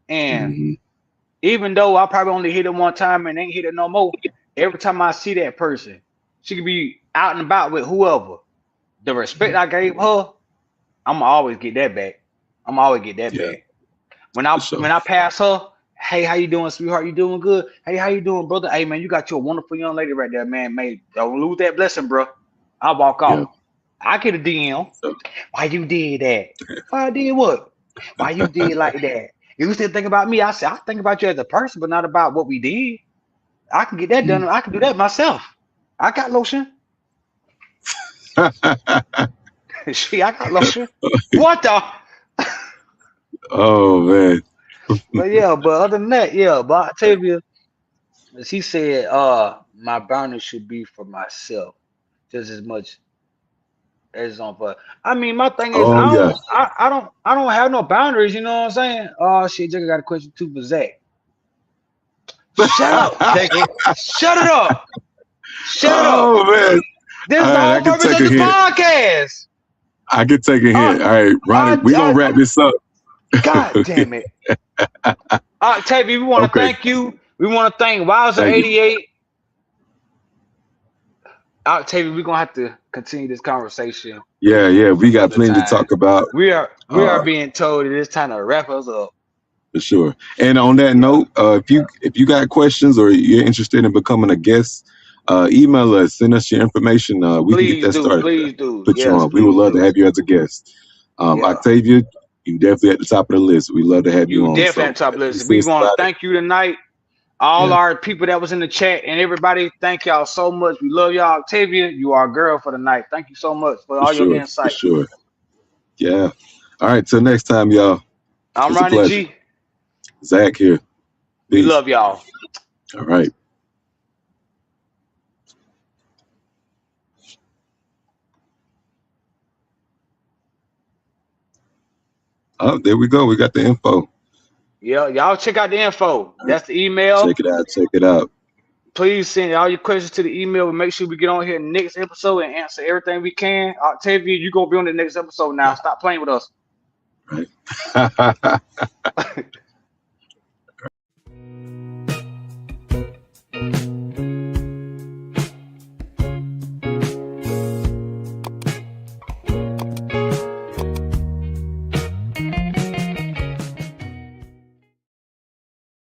[SPEAKER 2] And
[SPEAKER 1] Hmm.
[SPEAKER 2] even though I probably only hit it one time and ain't hit it no more, every time I see that person, she could be out and about with whoever. The respect I gave her, I'ma always get that back. I'ma always get that
[SPEAKER 1] Yeah.
[SPEAKER 2] back. When
[SPEAKER 1] For
[SPEAKER 2] I
[SPEAKER 1] sure.
[SPEAKER 2] when I pass her, hey, how you doing, sweetheart? You doing good? Hey, how you doing, brother? Hey, man, you got your wonderful young lady right there, man. Mate, don't lose that blessing, bro. I walk
[SPEAKER 1] Yeah.
[SPEAKER 2] off. I get a DM.
[SPEAKER 1] So,
[SPEAKER 2] Why you did that? Why I did what? Why you did like that? You still think about me? I said I think about you as a person, but not about what we did. I can get that done.
[SPEAKER 1] mm.
[SPEAKER 2] I can do that myself. I got lotion. I got lotion. What the?
[SPEAKER 1] Oh man.
[SPEAKER 2] But yeah, but other than that, yeah. But Octavia, she said, my boundaries should be for myself just as much as on for. I mean, my thing is,
[SPEAKER 1] Oh yeah.
[SPEAKER 2] I don't have no boundaries. You know what I'm saying? Oh shit, Jacob got a question too for Zach. Shut up, Jacob. Shut it up. Shut it up.
[SPEAKER 1] Oh man.
[SPEAKER 2] This
[SPEAKER 1] All
[SPEAKER 2] is the
[SPEAKER 1] right, I
[SPEAKER 2] whole
[SPEAKER 1] can
[SPEAKER 2] purpose
[SPEAKER 1] take
[SPEAKER 2] of
[SPEAKER 1] a
[SPEAKER 2] the
[SPEAKER 1] hint.
[SPEAKER 2] podcast.
[SPEAKER 1] I can take a
[SPEAKER 2] Uh,
[SPEAKER 1] hint. All right, Ronnie, we're gonna
[SPEAKER 2] I,
[SPEAKER 1] wrap this up.
[SPEAKER 2] God damn it. Octavia, we want to
[SPEAKER 1] Okay.
[SPEAKER 2] thank you. We want to thank Wowzer
[SPEAKER 1] Thank you.
[SPEAKER 2] 88. Octavia, we're gonna have to continue this conversation
[SPEAKER 1] Yeah, yeah. We got
[SPEAKER 2] another
[SPEAKER 1] plenty to
[SPEAKER 2] time.
[SPEAKER 1] talk about.
[SPEAKER 2] We are
[SPEAKER 1] Uh
[SPEAKER 2] being told that it's time to wrap us up.
[SPEAKER 1] for sure. And on that
[SPEAKER 2] Yeah.
[SPEAKER 1] note, if you got questions or you're interested in becoming a guest, email us, send us your information. We can get
[SPEAKER 2] Please
[SPEAKER 1] that
[SPEAKER 2] do.
[SPEAKER 1] started.
[SPEAKER 2] Please do.
[SPEAKER 1] Put you
[SPEAKER 2] Yes,
[SPEAKER 1] on. We would
[SPEAKER 2] please
[SPEAKER 1] love to
[SPEAKER 2] do.
[SPEAKER 1] have you as a guest.
[SPEAKER 2] Yeah.
[SPEAKER 1] Octavia, you definitely at the top of the list. We love to have you
[SPEAKER 2] You
[SPEAKER 1] on.
[SPEAKER 2] definitely
[SPEAKER 1] So
[SPEAKER 2] on top
[SPEAKER 1] if you
[SPEAKER 2] list.
[SPEAKER 1] see
[SPEAKER 2] We
[SPEAKER 1] us
[SPEAKER 2] want to
[SPEAKER 1] about it,
[SPEAKER 2] thank you tonight. All
[SPEAKER 1] yeah,
[SPEAKER 2] our people that was in the chat and everybody, thank y'all so much. We love y'all. Octavia, you are a girl for the night. Thank you so much for
[SPEAKER 1] for
[SPEAKER 2] all your
[SPEAKER 1] sure, for
[SPEAKER 2] insight.
[SPEAKER 1] sure. Yeah. All right. Till next time, y'all.
[SPEAKER 2] I'm
[SPEAKER 1] It's a
[SPEAKER 2] Ronnie
[SPEAKER 1] pleasure.
[SPEAKER 2] G.
[SPEAKER 1] Zach here.
[SPEAKER 2] We
[SPEAKER 1] Peace.
[SPEAKER 2] love y'all.
[SPEAKER 1] All right. Oh, there we go. We got the info.
[SPEAKER 2] Yeah, y'all check out the info. That's the email.
[SPEAKER 1] Check it out. Check it out.
[SPEAKER 2] Please send all your questions to the email and make sure we get on here next episode and answer everything we can. Octavia, you gonna be on the next episode now. Stop playing with us.
[SPEAKER 1] Right.